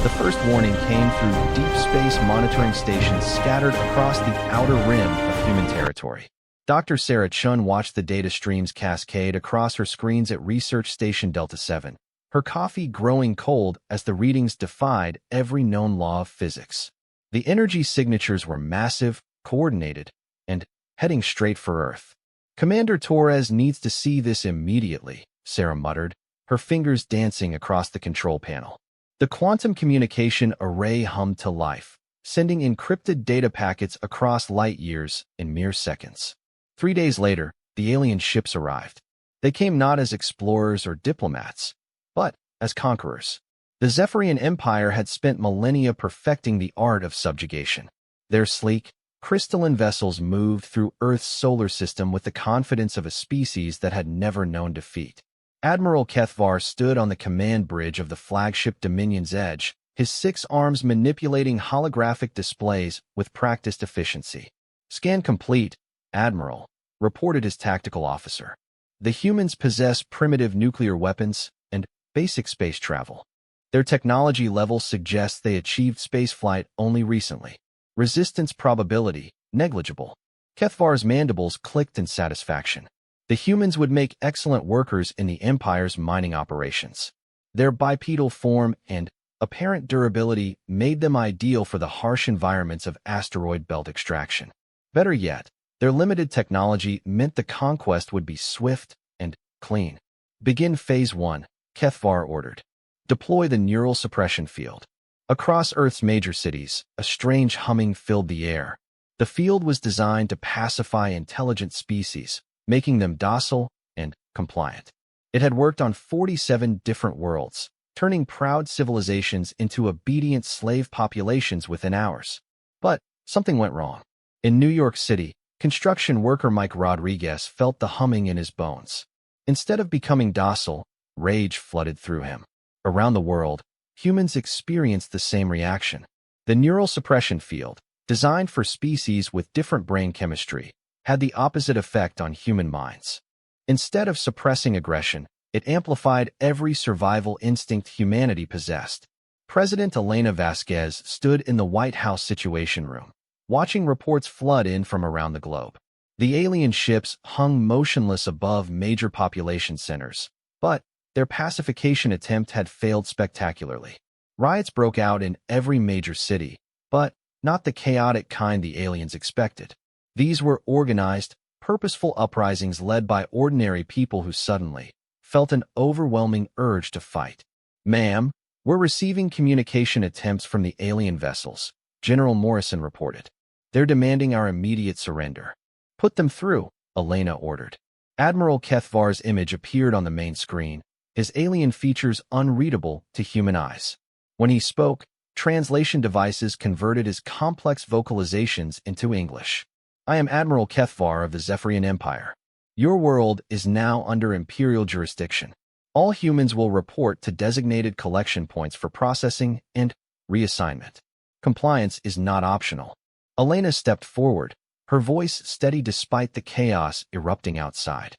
The first warning came through deep space monitoring stations scattered across the outer rim of human territory. Dr. Sarah Chun watched the data streams cascade across her screens at Research Station Delta 7, her coffee growing cold as the readings defied every known law of physics. The energy signatures were massive, coordinated, and heading straight for Earth. "Commander Torres needs to see this immediately," Sarah muttered, her fingers dancing across the control panel. The quantum communication array hummed to life, sending encrypted data packets across light years in mere seconds. 3 days later, the alien ships arrived. They came not as explorers or diplomats, but as conquerors. The Zephyrian Empire had spent millennia perfecting the art of subjugation. Their sleek, crystalline vessels moved through Earth's solar system with the confidence of a species that had never known defeat. Admiral Kethvar stood on the command bridge of the flagship Dominion's Edge, his 6 arms manipulating holographic displays with practiced efficiency. "Scan complete, Admiral," reported his tactical officer. "The humans possess primitive nuclear weapons and basic space travel. Their technology level suggests they achieved spaceflight only recently. Resistance probability, negligible." Kethvar's mandibles clicked in satisfaction. The humans would make excellent workers in the Empire's mining operations. Their bipedal form and apparent durability made them ideal for the harsh environments of asteroid belt extraction. Better yet, their limited technology meant the conquest would be swift and clean. "Begin Phase 1, Kethvar ordered. Deploy the neural suppression field." Across Earth's major cities, a strange humming filled the air. The field was designed to pacify intelligent species, making them docile and compliant. It had worked on 47 different worlds, turning proud civilizations into obedient slave populations within hours. But something went wrong. In New York City, construction worker Mike Rodriguez felt the humming in his bones. Instead of becoming docile, rage flooded through him. Around the world, humans experienced the same reaction. The neural suppression field, designed for species with different brain chemistry, had the opposite effect on human minds. Instead of suppressing aggression, it amplified every survival instinct humanity possessed. President Elena Vasquez stood in the White House Situation Room, watching reports flood in from around the globe. The alien ships hung motionless above major population centers, but their pacification attempt had failed spectacularly. Riots broke out in every major city, but not the chaotic kind the aliens expected. These were organized, purposeful uprisings led by ordinary people who suddenly felt an overwhelming urge to fight. "Ma'am, we're receiving communication attempts from the alien vessels," General Morrison reported. "They're demanding our immediate surrender." "Put them through," Elena ordered. Admiral Kethvar's image appeared on the main screen, his alien features unreadable to human eyes. When he spoke, translation devices converted his complex vocalizations into English. "I am Admiral Kethvar of the Zephyrian Empire. Your world is now under Imperial jurisdiction. All humans will report to designated collection points for processing and reassignment. Compliance is not optional." Elena stepped forward, her voice steady despite the chaos erupting outside.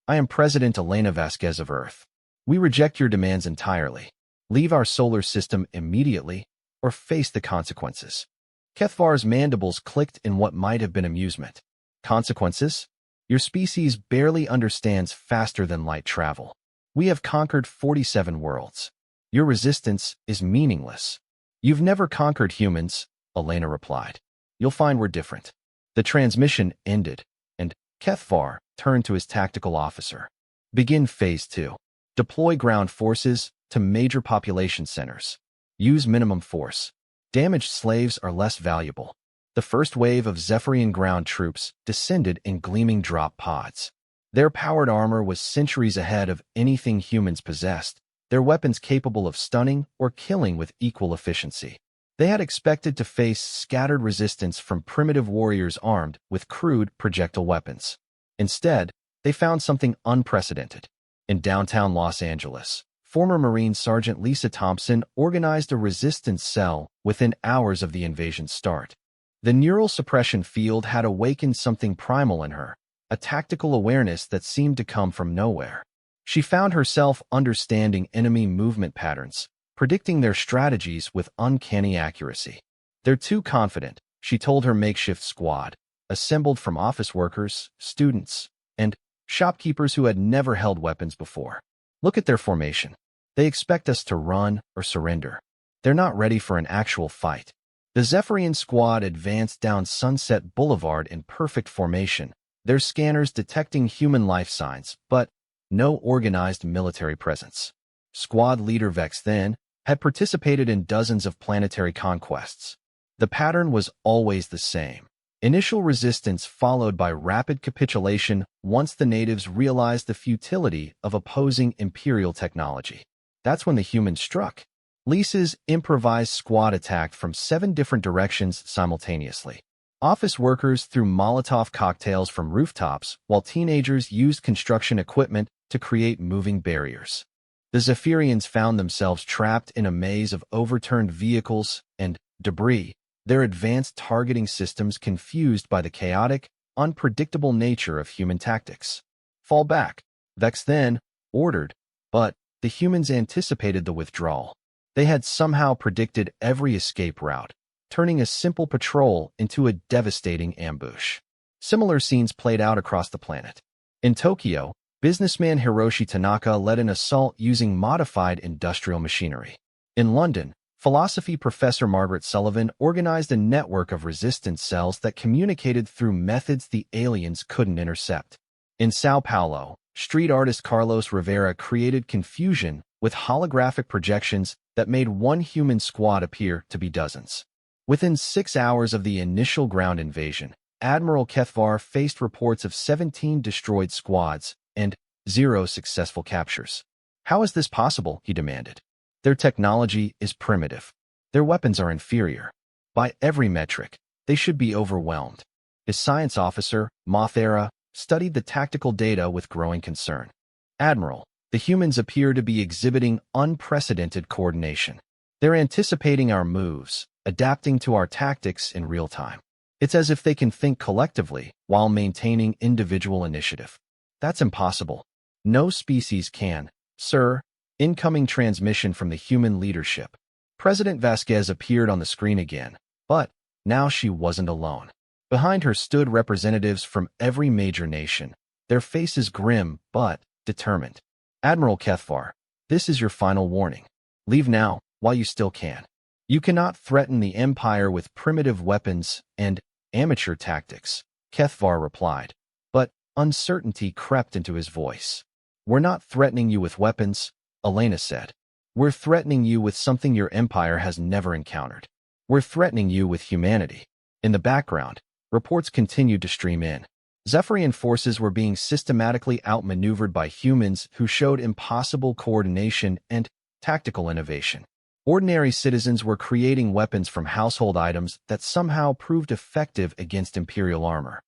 "I am President Elena Vasquez of Earth. We reject your demands entirely. Leave our solar system immediately or face the consequences." Kethvar's mandibles clicked in what might have been amusement. "Consequences? Your species barely understands faster than light travel. We have conquered 47 worlds. Your resistance is meaningless." "You've never conquered humans," Elena replied. "You'll find we're different." The transmission ended, and Kethvar turned to his tactical officer. "Begin Phase 2. Deploy ground forces to major population centers. Use minimum force. Damaged slaves are less valuable." The first wave of Zephyrian ground troops descended in gleaming drop pods. Their powered armor was centuries ahead of anything humans possessed, their weapons capable of stunning or killing with equal efficiency. They had expected to face scattered resistance from primitive warriors armed with crude projectile weapons. Instead, they found something unprecedented. In downtown Los Angeles, former Marine Sergeant Lisa Thompson organized a resistance cell within hours of the invasion's start. The neural suppression field had awakened something primal in her, a tactical awareness that seemed to come from nowhere. She found herself understanding enemy movement patterns, predicting their strategies with uncanny accuracy. "They're too confident," she told her makeshift squad, assembled from office workers, students, and shopkeepers who had never held weapons before. "Look at their formation. They expect us to run or surrender. They're not ready for an actual fight." The Zephyrian squad advanced down Sunset Boulevard in perfect formation, their scanners detecting human life signs, but no organized military presence. Squad leader Vex then had participated in dozens of planetary conquests. The pattern was always the same. Initial resistance followed by rapid capitulation once the natives realized the futility of opposing Imperial technology. That's when the humans struck. Lisa's improvised squad attacked from 7 different directions simultaneously. Office workers threw Molotov cocktails from rooftops, while teenagers used construction equipment to create moving barriers. The Zephyrians found themselves trapped in a maze of overturned vehicles and debris, their advanced targeting systems confused by the chaotic, unpredictable nature of human tactics. "Fall back," Vex then ordered, but the humans anticipated the withdrawal. They had somehow predicted every escape route, turning a simple patrol into a devastating ambush. Similar scenes played out across the planet. In Tokyo, businessman Hiroshi Tanaka led an assault using modified industrial machinery. In London, philosophy professor Margaret Sullivan organized a network of resistance cells that communicated through methods the aliens couldn't intercept. In Sao Paulo, street artist Carlos Rivera created confusion with holographic projections that made one human squad appear to be dozens. Within 6 hours of the initial ground invasion, Admiral Kethvar faced reports of 17 destroyed squads and 0 successful captures. "How is this possible?" he demanded. "Their technology is primitive. Their weapons are inferior. By every metric, they should be overwhelmed." His science officer, Mothera, studied the tactical data with growing concern. "Admiral, the humans appear to be exhibiting unprecedented coordination. They're anticipating our moves, adapting to our tactics in real time. It's as if they can think collectively while maintaining individual initiative. That's impossible. No species can, sir." Incoming transmission from the human leadership. President Vasquez appeared on the screen again, but now she wasn't alone. Behind her stood representatives from every major nation, their faces grim but determined. "Admiral Kethvar, this is your final warning. Leave now, while you still can. You cannot threaten the Empire with primitive weapons and amateur tactics," Kethvar replied, but uncertainty crept into his voice. "We're not threatening you with weapons," Elena said. "We're threatening you with something your empire has never encountered. We're threatening you with humanity." In the background, reports continued to stream in. Zephyrian forces were being systematically outmaneuvered by humans who showed impossible coordination and tactical innovation. Ordinary citizens were creating weapons from household items that somehow proved effective against Imperial armor.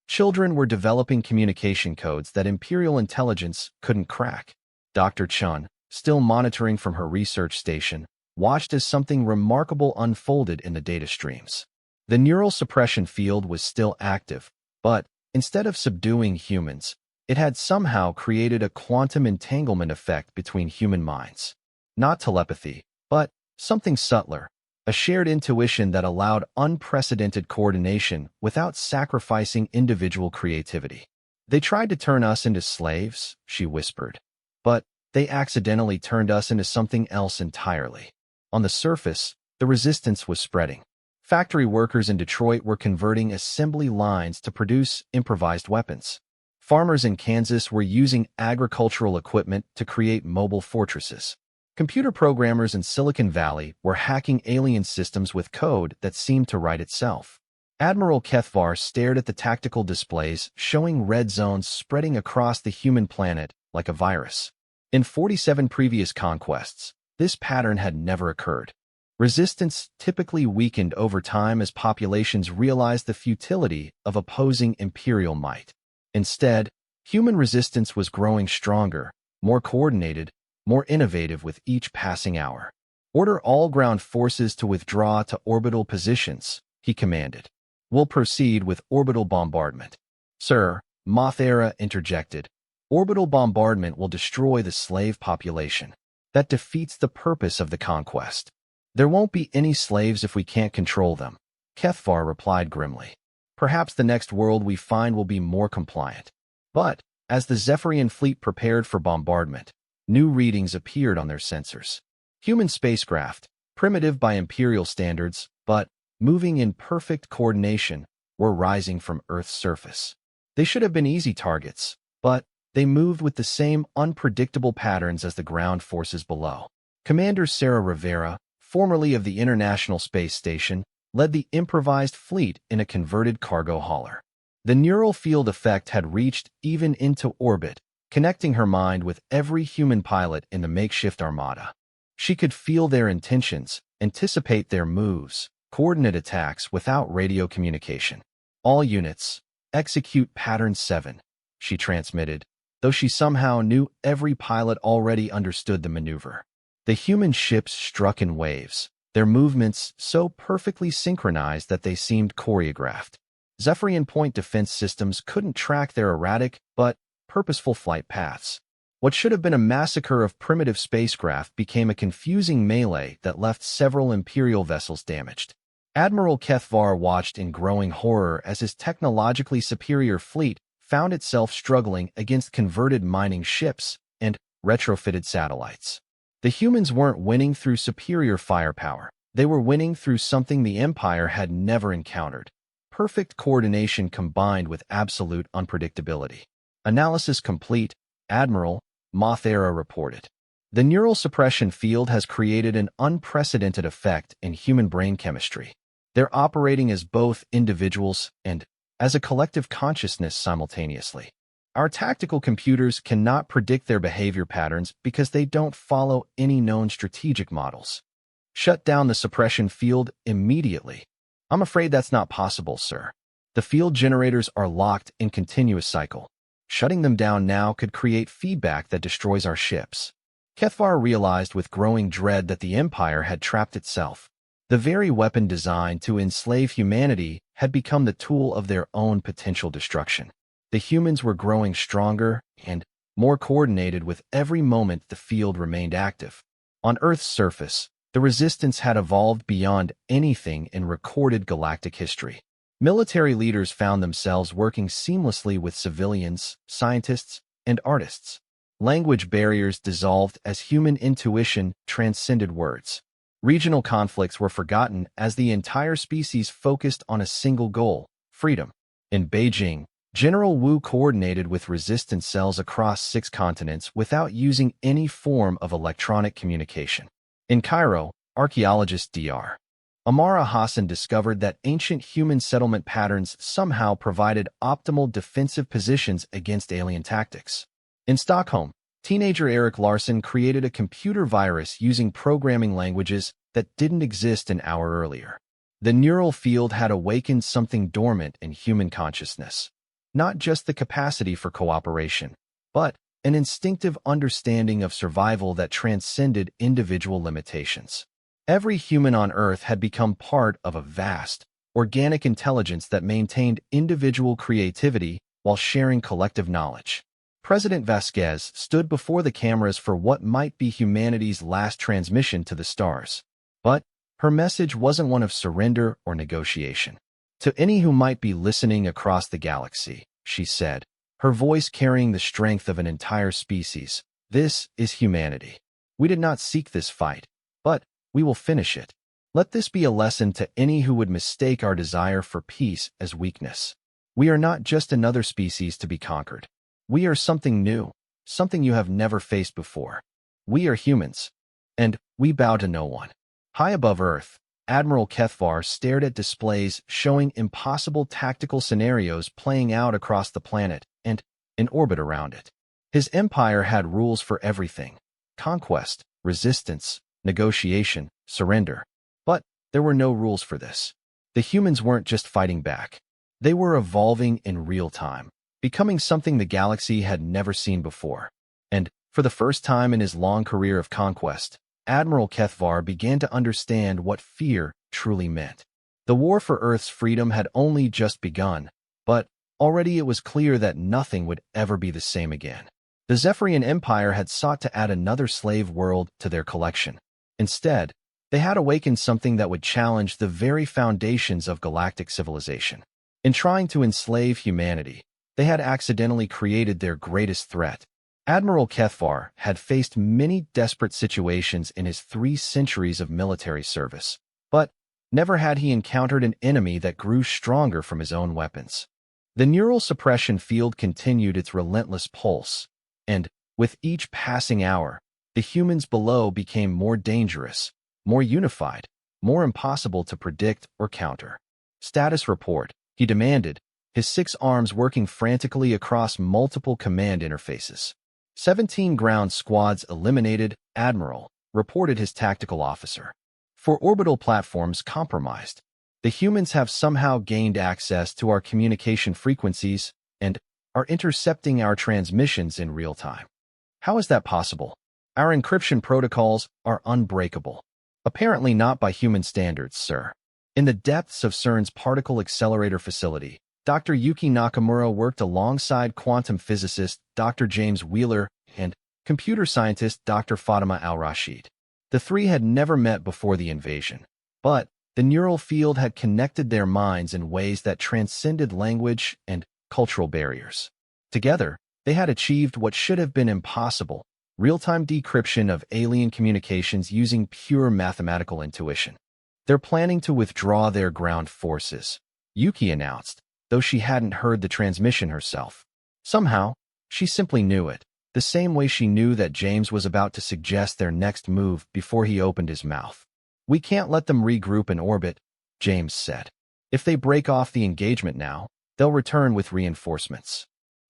Children were developing communication codes that Imperial intelligence couldn't crack. Dr. Chun, still monitoring from her research station, watched as something remarkable unfolded in the data streams. The neural suppression field was still active, but instead of subduing humans, it had somehow created a quantum entanglement effect between human minds. Not telepathy, but something subtler, a shared intuition that allowed unprecedented coordination without sacrificing individual creativity. "They tried to turn us into slaves," she whispered, "but they accidentally turned us into something else entirely." On the surface, the resistance was spreading. Factory workers in Detroit were converting assembly lines to produce improvised weapons. Farmers in Kansas were using agricultural equipment to create mobile fortresses. Computer programmers in Silicon Valley were hacking alien systems with code that seemed to write itself. Admiral Kethvar stared at the tactical displays showing red zones spreading across the human planet like a virus. In 47 previous conquests, this pattern had never occurred. Resistance typically weakened over time as populations realized the futility of opposing imperial might. Instead, human resistance was growing stronger, more coordinated, more innovative with each passing hour. "Order all ground forces to withdraw to orbital positions," he commanded. "We'll proceed with orbital bombardment." "Sir," Mothera interjected, "orbital bombardment will destroy the slave population. That defeats the purpose of the conquest. There won't be any slaves if we can't control them, Kethvar replied grimly. Perhaps the next world we find will be more compliant. But, as the Zephyrian fleet prepared for bombardment, new readings appeared on their sensors. Human spacecraft, primitive by Imperial standards, but moving in perfect coordination, were rising from Earth's surface. They should have been easy targets, but they moved with the same unpredictable patterns as the ground forces below. Commander Sarah Rivera, formerly of the International Space Station, led the improvised fleet in a converted cargo hauler. The neural field effect had reached even into orbit, connecting her mind with every human pilot in the makeshift armada. She could feel their intentions, anticipate their moves, coordinate attacks without radio communication. All units, execute Pattern 7, she transmitted, though she somehow knew every pilot already understood the maneuver. The human ships struck in waves, their movements so perfectly synchronized that they seemed choreographed. Zephyrian point defense systems couldn't track their erratic but purposeful flight paths. What should have been a massacre of primitive spacecraft became a confusing melee that left several Imperial vessels damaged. Admiral Kethvar watched in growing horror as his technologically superior fleet found itself struggling against converted mining ships and retrofitted satellites. The humans weren't winning through superior firepower. They were winning through something the Empire had never encountered: perfect coordination combined with absolute unpredictability. Analysis complete, Admiral Mothera reported. The neural suppression field has created an unprecedented effect in human brain chemistry. They're operating as both individuals and as a collective consciousness simultaneously. Our tactical computers cannot predict their behavior patterns because they don't follow any known strategic models. Shut down the suppression field immediately. I'm afraid that's not possible, sir. The field generators are locked in continuous cycle. Shutting them down now could create feedback that destroys our ships. Kethvar realized with growing dread that the Empire had trapped itself. The very weapon designed to enslave humanity had become the tool of their own potential destruction. The humans were growing stronger and more coordinated with every moment the field remained active. On Earth's surface, the resistance had evolved beyond anything in recorded galactic history. Military leaders found themselves working seamlessly with civilians, scientists, and artists. Language barriers dissolved as human intuition transcended words. Regional conflicts were forgotten as the entire species focused on a single goal: freedom. In Beijing, General Wu coordinated with resistance cells across 6 continents without using any form of electronic communication. In Cairo, archaeologist Dr. Amara Hassan discovered that ancient human settlement patterns somehow provided optimal defensive positions against alien tactics. In Stockholm, teenager Eric Larson created a computer virus using programming languages that didn't exist an hour earlier. The neural field had awakened something dormant in human consciousness. Not just the capacity for cooperation, but an instinctive understanding of survival that transcended individual limitations. Every human on Earth had become part of a vast, organic intelligence that maintained individual creativity while sharing collective knowledge. President Vasquez stood before the cameras for what might be humanity's last transmission to the stars. But her message wasn't one of surrender or negotiation. To any who might be listening across the galaxy, she said, her voice carrying the strength of an entire species, this is humanity. We did not seek this fight, but we will finish it. Let this be a lesson to any who would mistake our desire for peace as weakness. We are not just another species to be conquered. We are something new, something you have never faced before. We are humans, and we bow to no one. High above Earth, Admiral Kethvar stared at displays showing impossible tactical scenarios playing out across the planet and in orbit around it. His empire had rules for everything: conquest, resistance, negotiation, surrender. But there were no rules for this. The humans weren't just fighting back. They were evolving in real time, becoming something the galaxy had never seen before. And, for the first time in his long career of conquest, Admiral Kethvar began to understand what fear truly meant. The war for Earth's freedom had only just begun, but already it was clear that nothing would ever be the same again. The Zephyrian Empire had sought to add another slave world to their collection. Instead, they had awakened something that would challenge the very foundations of galactic civilization. In trying to enslave humanity, they had accidentally created their greatest threat. Admiral Kethvar had faced many desperate situations in his 3 centuries of military service, but never had he encountered an enemy that grew stronger from his own weapons. The neural suppression field continued its relentless pulse, and with each passing hour, the humans below became more dangerous, more unified, more impossible to predict or counter. Status report, he demanded, his 6 arms working frantically across multiple command interfaces. 17 ground squads eliminated, Admiral, reported his tactical officer. 4 orbital platforms compromised. The humans have somehow gained access to our communication frequencies and are intercepting our transmissions in real time. How is that possible? Our encryption protocols are unbreakable. Apparently not by human standards, sir. In the depths of CERN's particle accelerator facility, Dr. Yuki Nakamura worked alongside quantum physicist Dr. James Wheeler and computer scientist Dr. Fatima Al-Rashid. The 3 had never met before the invasion, but the neural field had connected their minds in ways that transcended language and cultural barriers. Together, they had achieved what should have been impossible: real-time decryption of alien communications using pure mathematical intuition. They're planning to withdraw their ground forces, Yuki announced, though she hadn't heard the transmission herself. Somehow, she simply knew it, the same way she knew that James was about to suggest their next move before he opened his mouth. We can't let them regroup in orbit, James said. If they break off the engagement now, they'll return with reinforcements.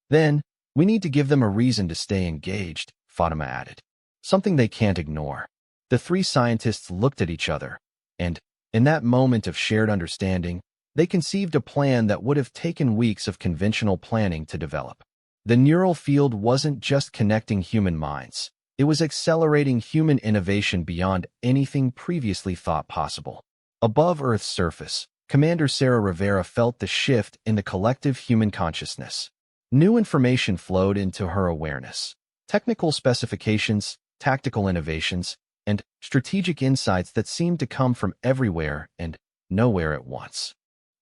Then, we need to give them a reason to stay engaged, Fatima added. Something they can't ignore. The 3 scientists looked at each other, and, in that moment of shared understanding, they conceived a plan that would have taken weeks of conventional planning to develop. The neural field wasn't just connecting human minds. It was accelerating human innovation beyond anything previously thought possible. Above Earth's surface, Commander Sarah Rivera felt the shift in the collective human consciousness. New information flowed into her awareness. Technical specifications, tactical innovations, and strategic insights that seemed to come from everywhere and nowhere at once.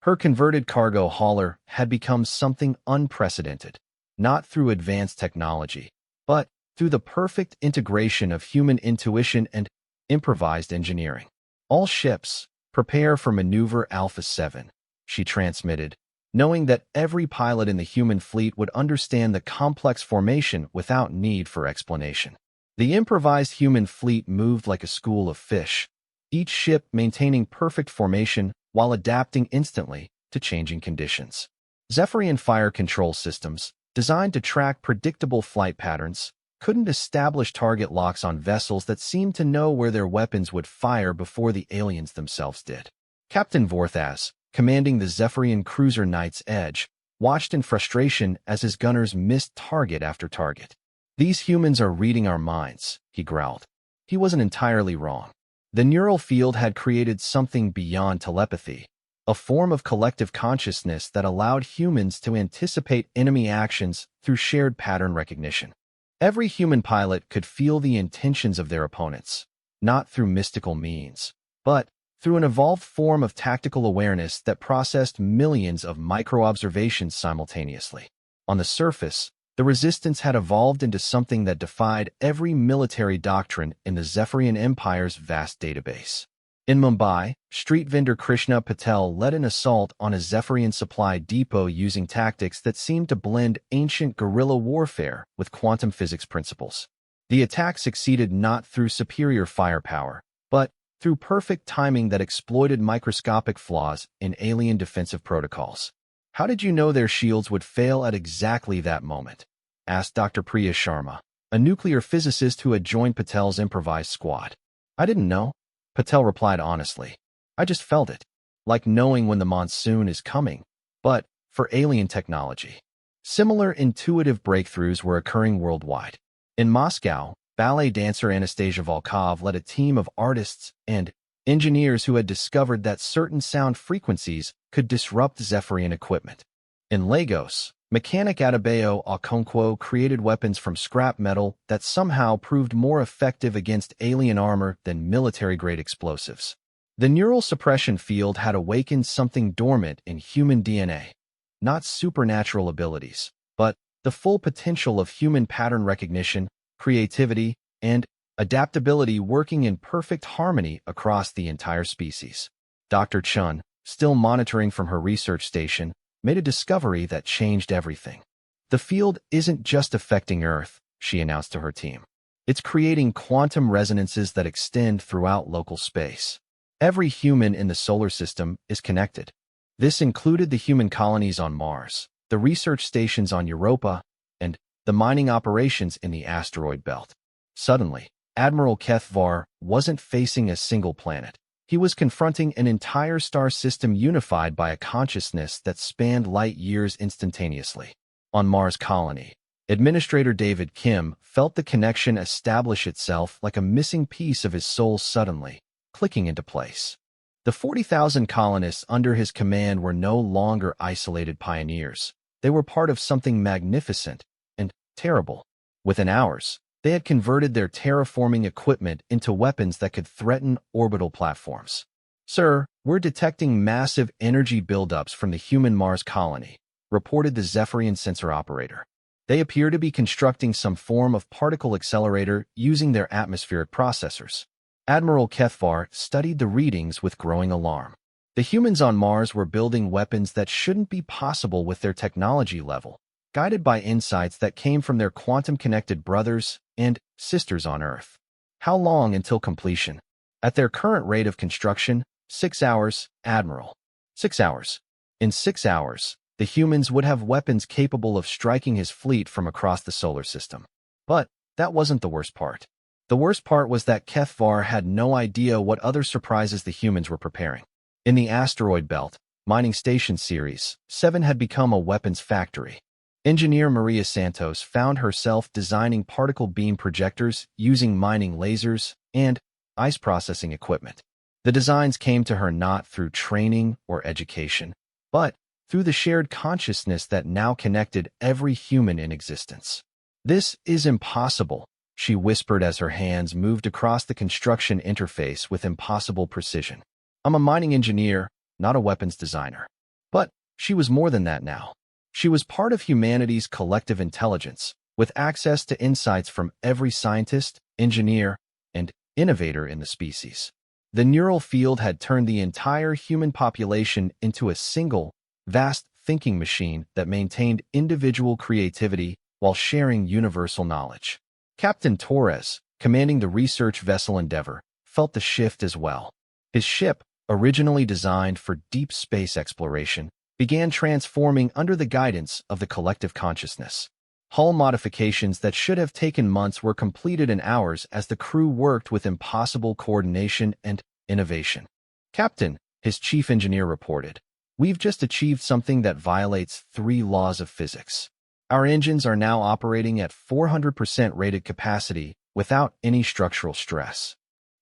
Her converted cargo hauler had become something unprecedented, not through advanced technology, but through the perfect integration of human intuition and improvised engineering. All ships, prepare for Maneuver Alpha 7, she transmitted, knowing that every pilot in the human fleet would understand the complex formation without need for explanation. The improvised human fleet moved like a school of fish, each ship maintaining perfect formation while adapting instantly to changing conditions. Zephyrian fire control systems, designed to track predictable flight patterns, couldn't establish target locks on vessels that seemed to know where their weapons would fire before the aliens themselves did. Captain Vorthas, commanding the Zephyrian cruiser Knight's Edge, watched in frustration as his gunners missed target after target. "These humans are reading our minds," he growled. He wasn't entirely wrong. The neural field had created something beyond telepathy, a form of collective consciousness that allowed humans to anticipate enemy actions through shared pattern recognition. Every human pilot could feel the intentions of their opponents, not through mystical means, but through an evolved form of tactical awareness that processed millions of micro-observations simultaneously. On the surface, the resistance had evolved into something that defied every military doctrine in the Zephyrian Empire's vast database. In Mumbai, street vendor Krishna Patel led an assault on a Zephyrian supply depot using tactics that seemed to blend ancient guerrilla warfare with quantum physics principles. The attack succeeded not through superior firepower, but through perfect timing that exploited microscopic flaws in alien defensive protocols. "How did you know their shields would fail at exactly that moment?" asked Dr. Priya Sharma, a nuclear physicist who had joined Patel's improvised squad. "I didn't know," Patel replied honestly. "I just felt it, like knowing when the monsoon is coming, but for alien technology." Similar intuitive breakthroughs were occurring worldwide. In Moscow, ballet dancer Anastasia Volkov led a team of artists and engineers who had discovered that certain sound frequencies could disrupt Zephyrian equipment. In Lagos, Mechanic Adebayo Okonkwo created weapons from scrap metal that somehow proved more effective against alien armor than military-grade explosives. The neural suppression field had awakened something dormant in human DNA. Not supernatural abilities, but the full potential of human pattern recognition, creativity, and adaptability working in perfect harmony across the entire species. Dr. Chun, still monitoring from her research station, made a discovery that changed everything. The field isn't just affecting Earth, she announced to her team. It's creating quantum resonances that extend throughout local space. Every human in the solar system is connected. This included the human colonies on Mars, the research stations on Europa, and the mining operations in the asteroid belt. Suddenly, Admiral Kethvar wasn't facing a single planet. He was confronting an entire star system unified by a consciousness that spanned light years instantaneously. On Mars colony, Administrator David Kim felt the connection establish itself like a missing piece of his soul suddenly, clicking into place. The 40,000 colonists under his command were no longer isolated pioneers. They were part of something magnificent and terrible. Within hours, they had converted their terraforming equipment into weapons that could threaten orbital platforms. "Sir, we're detecting massive energy buildups from the human Mars colony," reported the Zephyrian sensor operator. "They appear to be constructing some form of particle accelerator using their atmospheric processors." Admiral Kethvar studied the readings with growing alarm. The humans on Mars were building weapons that shouldn't be possible with their technology level, guided by insights that came from their quantum-connected brothers and sisters on Earth. How long until completion? At their current rate of construction, 6 hours, Admiral. 6 hours. In 6 hours, the humans would have weapons capable of striking his fleet from across the solar system. But that wasn't the worst part. The worst part was that Kethvar had no idea what other surprises the humans were preparing. In the asteroid belt, Mining Station Series 7 had become a weapons factory. Engineer Maria Santos found herself designing particle beam projectors using mining lasers and ice processing equipment. The designs came to her not through training or education, but through the shared consciousness that now connected every human in existence. "This is impossible," she whispered as her hands moved across the construction interface with impossible precision. "I'm a mining engineer, not a weapons designer." But she was more than that now. She was part of humanity's collective intelligence, with access to insights from every scientist, engineer, and innovator in the species. The neural field had turned the entire human population into a single, vast thinking machine that maintained individual creativity while sharing universal knowledge. Captain Torres, commanding the research vessel Endeavor, felt the shift as well. His ship, originally designed for deep space exploration, began transforming under the guidance of the collective consciousness. Hull modifications that should have taken months were completed in hours as the crew worked with impossible coordination and innovation. "Captain," his chief engineer reported, "we've just achieved something that violates 3 laws of physics. Our engines are now operating at 400% rated capacity without any structural stress."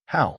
"How?"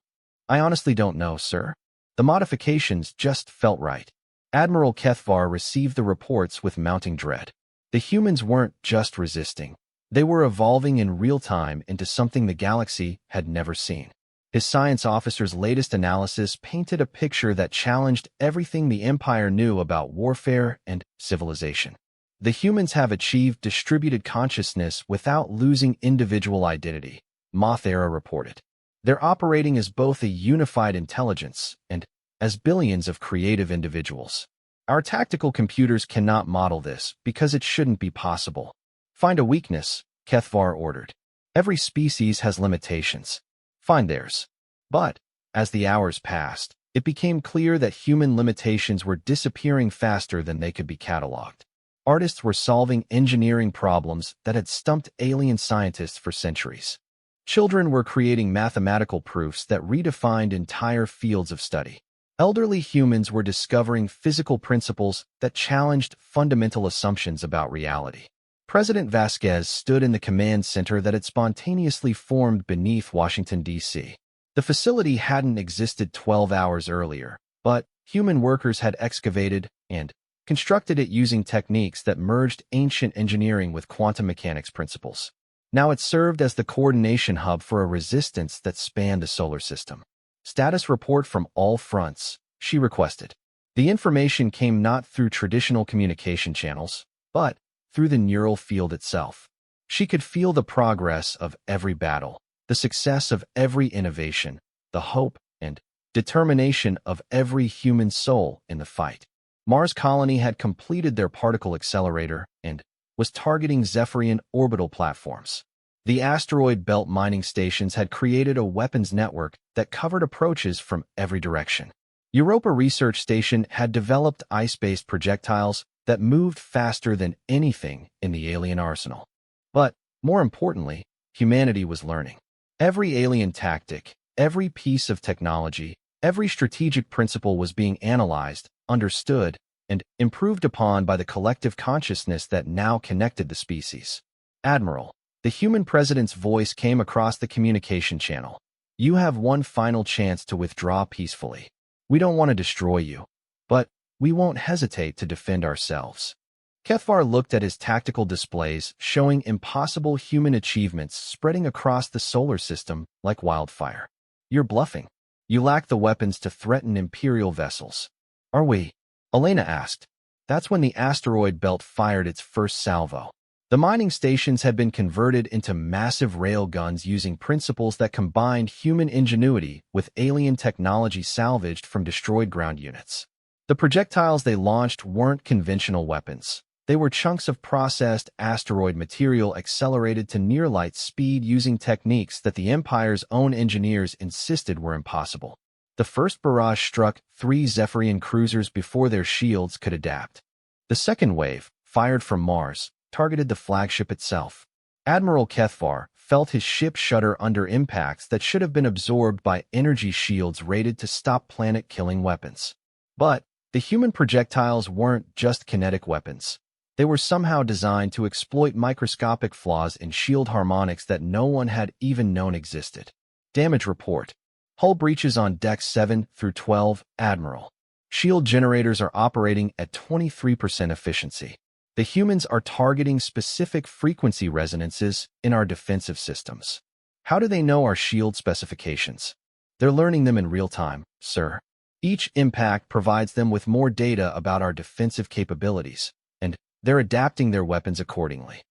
"I honestly don't know, sir. The modifications just felt right." Admiral Kethvar received the reports with mounting dread. The humans weren't just resisting. They were evolving in real time into something the galaxy had never seen. His science officer's latest analysis painted a picture that challenged everything the Empire knew about warfare and civilization. "The humans have achieved distributed consciousness without losing individual identity," Mothera reported. "They're operating as both a unified intelligence and as billions of creative individuals. Our tactical computers cannot model this because it shouldn't be possible." "Find a weakness," Kethvar ordered. "Every species has limitations. Find theirs." But, as the hours passed, it became clear that human limitations were disappearing faster than they could be cataloged. Artists were solving engineering problems that had stumped alien scientists for centuries. Children were creating mathematical proofs that redefined entire fields of study. Elderly humans were discovering physical principles that challenged fundamental assumptions about reality. President Vasquez stood in the command center that had spontaneously formed beneath Washington, D.C. The facility hadn't existed 12 hours earlier, but human workers had excavated and constructed it using techniques that merged ancient engineering with quantum mechanics principles. Now it served as the coordination hub for a resistance that spanned the solar system. Status report from all fronts, she requested. The information came not through traditional communication channels, but through the neural field itself. She could feel the progress of every battle, the success of every innovation, the hope and determination of every human soul in the fight. Mars colony had completed their particle accelerator and was targeting Zephyrian orbital platforms. The asteroid belt mining stations had created a weapons network that covered approaches from every direction. Europa Research Station had developed ice-based projectiles that moved faster than anything in the alien arsenal. But, more importantly, humanity was learning. Every alien tactic, every piece of technology, every strategic principle was being analyzed, understood, and improved upon by the collective consciousness that now connected the species. Admiral, the human president's voice came across the communication channel. You have one final chance to withdraw peacefully. We don't want to destroy you, but we won't hesitate to defend ourselves. Kethvar looked at his tactical displays showing impossible human achievements spreading across the solar system like wildfire. You're bluffing. You lack the weapons to threaten Imperial vessels. Are we? Elena asked. That's when the asteroid belt fired its first salvo. The mining stations had been converted into massive rail guns using principles that combined human ingenuity with alien technology salvaged from destroyed ground units. The projectiles they launched weren't conventional weapons. They were chunks of processed asteroid material accelerated to near-light speed using techniques that the Empire's own engineers insisted were impossible. The first barrage struck 3 Zephyrian cruisers before their shields could adapt. The second wave, fired from Mars, targeted the flagship itself. Admiral Kethvar felt his ship shudder under impacts that should have been absorbed by energy shields rated to stop planet-killing weapons. But the human projectiles weren't just kinetic weapons. They were somehow designed to exploit microscopic flaws in shield harmonics that no one had even known existed. Damage report. Hull breaches on decks 7 through 12, Admiral. Shield generators are operating at 23% efficiency. The humans are targeting specific frequency resonances in our defensive systems. How do they know our shield specifications? They're learning them in real time, sir. Each impact provides them with more data about our defensive capabilities, and they're adapting their weapons accordingly.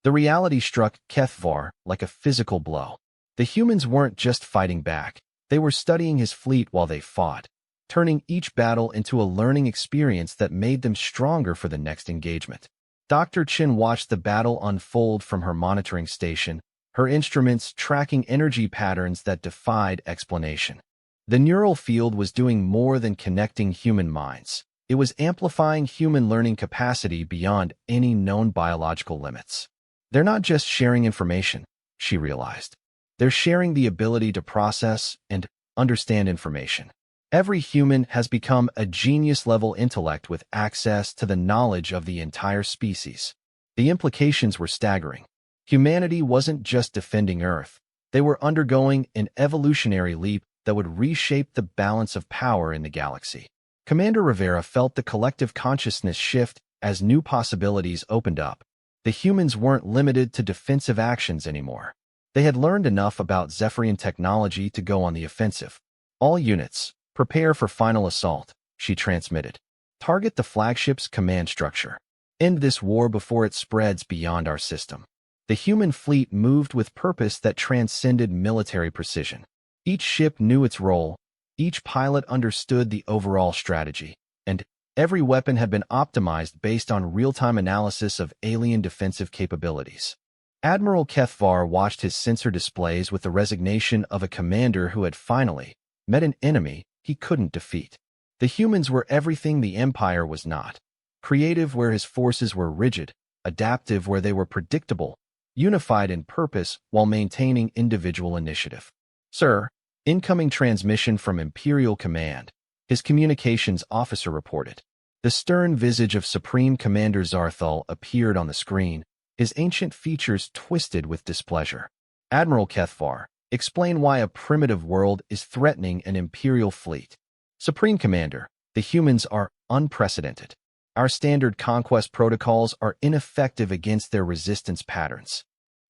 The reality struck Kethvar like a physical blow. The humans weren't just fighting back. They were studying his fleet while they fought, turning each battle into a learning experience that made them stronger for the next engagement. Dr. Chin watched the battle unfold from her monitoring station, her instruments tracking energy patterns that defied explanation. The neural field was doing more than connecting human minds. It was amplifying human learning capacity beyond any known biological limits. They're not just sharing information, she realized. They're sharing the ability to process and understand information. Every human has become a genius-level intellect with access to the knowledge of the entire species. The implications were staggering. Humanity wasn't just defending Earth. They were undergoing an evolutionary leap that would reshape the balance of power in the galaxy. Commander Rivera felt the collective consciousness shift as new possibilities opened up. The humans weren't limited to defensive actions anymore. They had learned enough about Zephyrian technology to go on the offensive. All units, prepare for final assault, she transmitted. Target the flagship's command structure. End this war before it spreads beyond our system. The human fleet moved with purpose that transcended military precision. Each ship knew its role, each pilot understood the overall strategy, and every weapon had been optimized based on real-time analysis of alien defensive capabilities. Admiral Kethvar watched his sensor displays with the resignation of a commander who had finally met an enemy he couldn't defeat. The humans were everything the Empire was not. Creative where his forces were rigid, adaptive where they were predictable, unified in purpose while maintaining individual initiative. Sir, incoming transmission from Imperial Command, his communications officer reported. The stern visage of Supreme Commander Zarthal appeared on the screen, his ancient features twisted with displeasure. Admiral Kethvar, explain why a primitive world is threatening an Imperial fleet. Supreme Commander, the humans are unprecedented. Our standard conquest protocols are ineffective against their resistance patterns.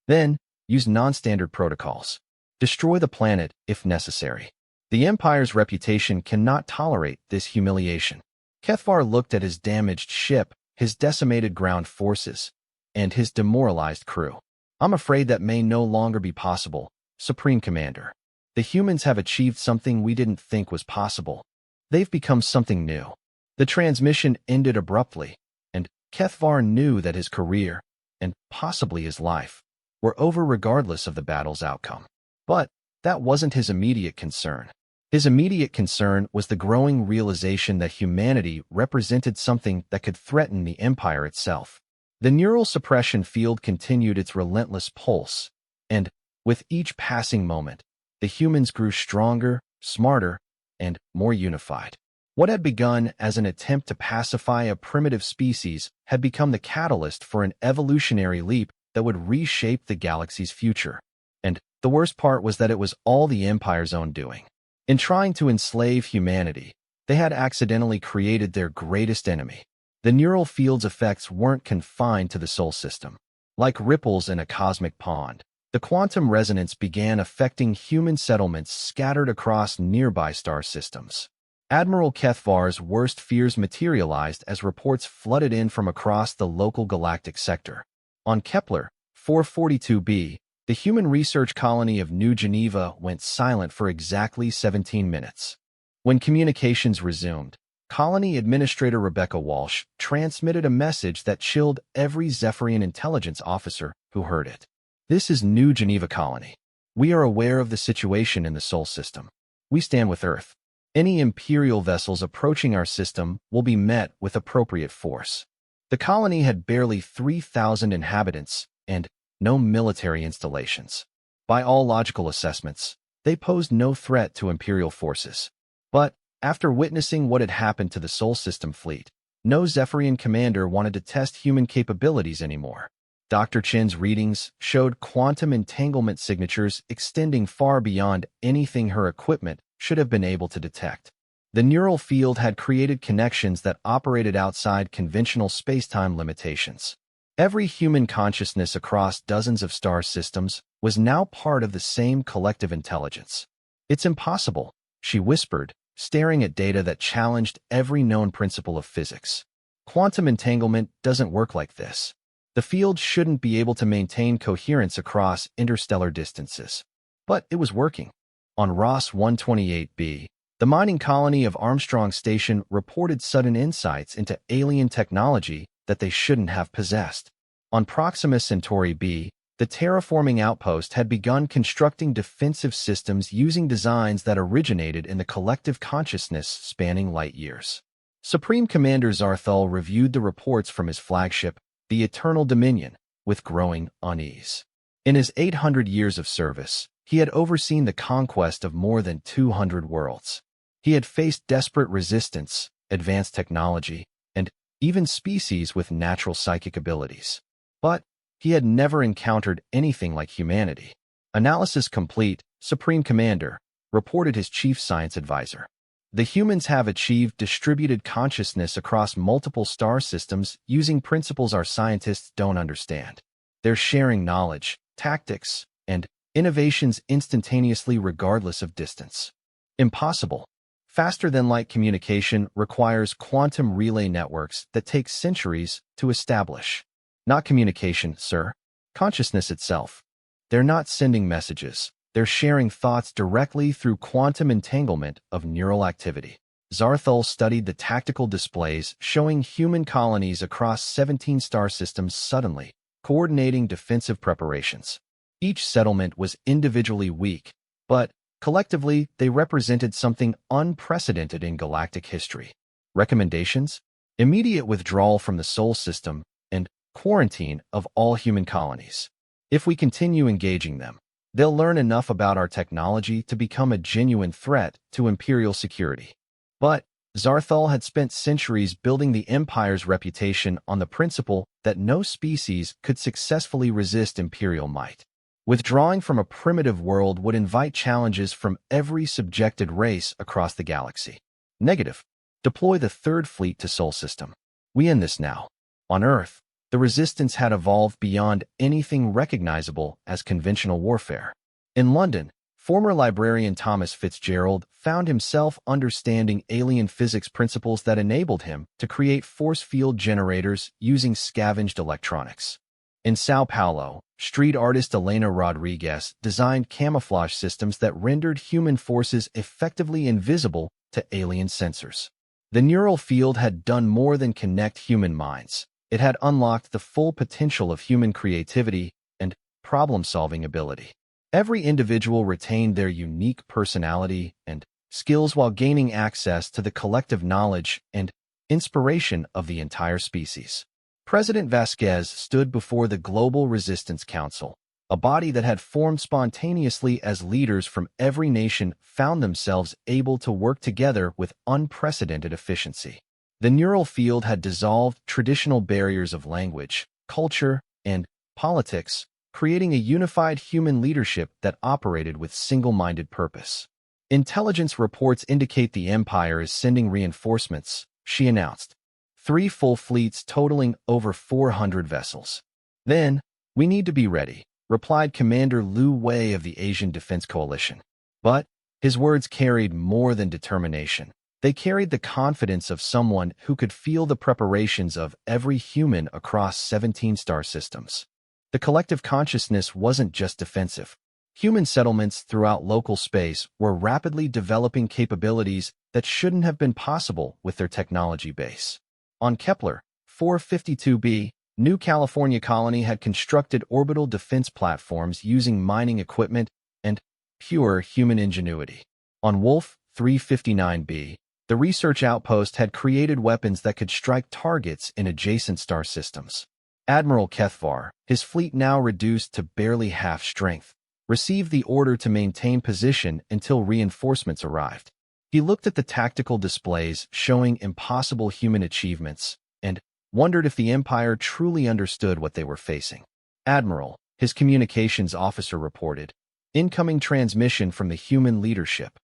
Then, use non-standard protocols. Destroy the planet if necessary. The Empire's reputation cannot tolerate this humiliation. Kethvar looked at his damaged ship, his decimated ground forces, and his demoralized crew. I'm afraid that may no longer be possible, Supreme Commander. The humans have achieved something we didn't think was possible. They've become something new. The transmission ended abruptly, and Kethvar knew that his career, and possibly his life, were over regardless of the battle's outcome. But that wasn't his immediate concern. His immediate concern was the growing realization that humanity represented something that could threaten the Empire itself. The neural suppression field continued its relentless pulse, and, with each passing moment, the humans grew stronger, smarter, and more unified. What had begun as an attempt to pacify a primitive species had become the catalyst for an evolutionary leap that would reshape the galaxy's future. And the worst part was that it was all the Empire's own doing. In trying to enslave humanity, they had accidentally created their greatest enemy. The neural field's effects weren't confined to the Sol system. Like ripples in a cosmic pond, the quantum resonance began affecting human settlements scattered across nearby star systems. Admiral Kethvar's worst fears materialized as reports flooded in from across the local galactic sector. On Kepler 442b, the human research colony of New Geneva went silent for exactly 17 minutes. When communications resumed, Colony Administrator Rebecca Walsh transmitted a message that chilled every Zephyrian intelligence officer who heard it. This is New Geneva Colony. We are aware of the situation in the Sol system. We stand with Earth. Any Imperial vessels approaching our system will be met with appropriate force. The colony had barely 3,000 inhabitants and no military installations. By all logical assessments, they posed no threat to Imperial forces. But after witnessing what had happened to the Sol system fleet, no Zephyrian commander wanted to test human capabilities anymore. Dr. Chen's readings showed quantum entanglement signatures extending far beyond anything her equipment should have been able to detect. The neural field had created connections that operated outside conventional spacetime limitations. Every human consciousness across dozens of star systems was now part of the same collective intelligence. It's impossible, she whispered, staring at data that challenged every known principle of physics. Quantum entanglement doesn't work like this. The field shouldn't be able to maintain coherence across interstellar distances. But it was working. On Ross 128b, the mining colony of Armstrong Station reported sudden insights into alien technology that they shouldn't have possessed. On Proxima Centauri b, the terraforming outpost had begun constructing defensive systems using designs that originated in the collective consciousness spanning light years. Supreme Commander Zarthal reviewed the reports from his flagship, the Eternal Dominion, with growing unease. In his 800 years of service, he had overseen the conquest of more than 200 worlds. He had faced desperate resistance, advanced technology, and even species with natural psychic abilities. But he had never encountered anything like humanity. Analysis complete, Supreme Commander, reported his chief science advisor. The humans have achieved distributed consciousness across multiple star systems using principles our scientists don't understand. They're sharing knowledge, tactics, and innovations instantaneously regardless of distance. Impossible. Faster-than-light communication requires quantum relay networks that take centuries to establish. Not communication, sir. Consciousness itself. They're not sending messages. They're sharing thoughts directly through quantum entanglement of neural activity. Zarthal studied the tactical displays showing human colonies across 17 star systems suddenly, coordinating defensive preparations. Each settlement was individually weak, but collectively they represented something unprecedented in galactic history. Recommendations? Immediate withdrawal from the Sol system and quarantine of all human colonies. If we continue engaging them, they'll learn enough about our technology to become a genuine threat to Imperial security. But Zarthal had spent centuries building the Empire's reputation on the principle that no species could successfully resist Imperial might. Withdrawing from a primitive world would invite challenges from every subjected race across the galaxy. Negative. Deploy the Third Fleet to Sol system. We end this now. On Earth, the resistance had evolved beyond anything recognizable as conventional warfare. In London, former librarian Thomas Fitzgerald found himself understanding alien physics principles that enabled him to create force field generators using scavenged electronics. In Sao Paulo, street artist Elena Rodriguez designed camouflage systems that rendered human forces effectively invisible to alien sensors. The neural field had done more than connect human minds. It had unlocked the full potential of human creativity and problem-solving ability. Every individual retained their unique personality and skills while gaining access to the collective knowledge and inspiration of the entire species. President Vasquez stood before the Global Resistance Council, a body that had formed spontaneously as leaders from every nation found themselves able to work together with unprecedented efficiency. The neural field had dissolved traditional barriers of language, culture, and politics, creating a unified human leadership that operated with single-minded purpose. Intelligence reports indicate the Empire is sending reinforcements, she announced. 3 full fleets totaling over 400 vessels. Then, we need to be ready, replied Commander Liu Wei of the Asian Defense Coalition. But his words carried more than determination. They carried the confidence of someone who could feel the preparations of every human across 17 star systems. The collective consciousness wasn't just defensive. Human settlements throughout local space were rapidly developing capabilities that shouldn't have been possible with their technology base. On Kepler 452b, New California Colony had constructed orbital defense platforms using mining equipment and pure human ingenuity. On Wolf 359b, the research outpost had created weapons that could strike targets in adjacent star systems. Admiral Kethvar, his fleet now reduced to barely half strength, received the order to maintain position until reinforcements arrived. He looked at the tactical displays showing impossible human achievements and wondered if the Empire truly understood what they were facing. Admiral, his communications officer reported, incoming transmission from the human leadership.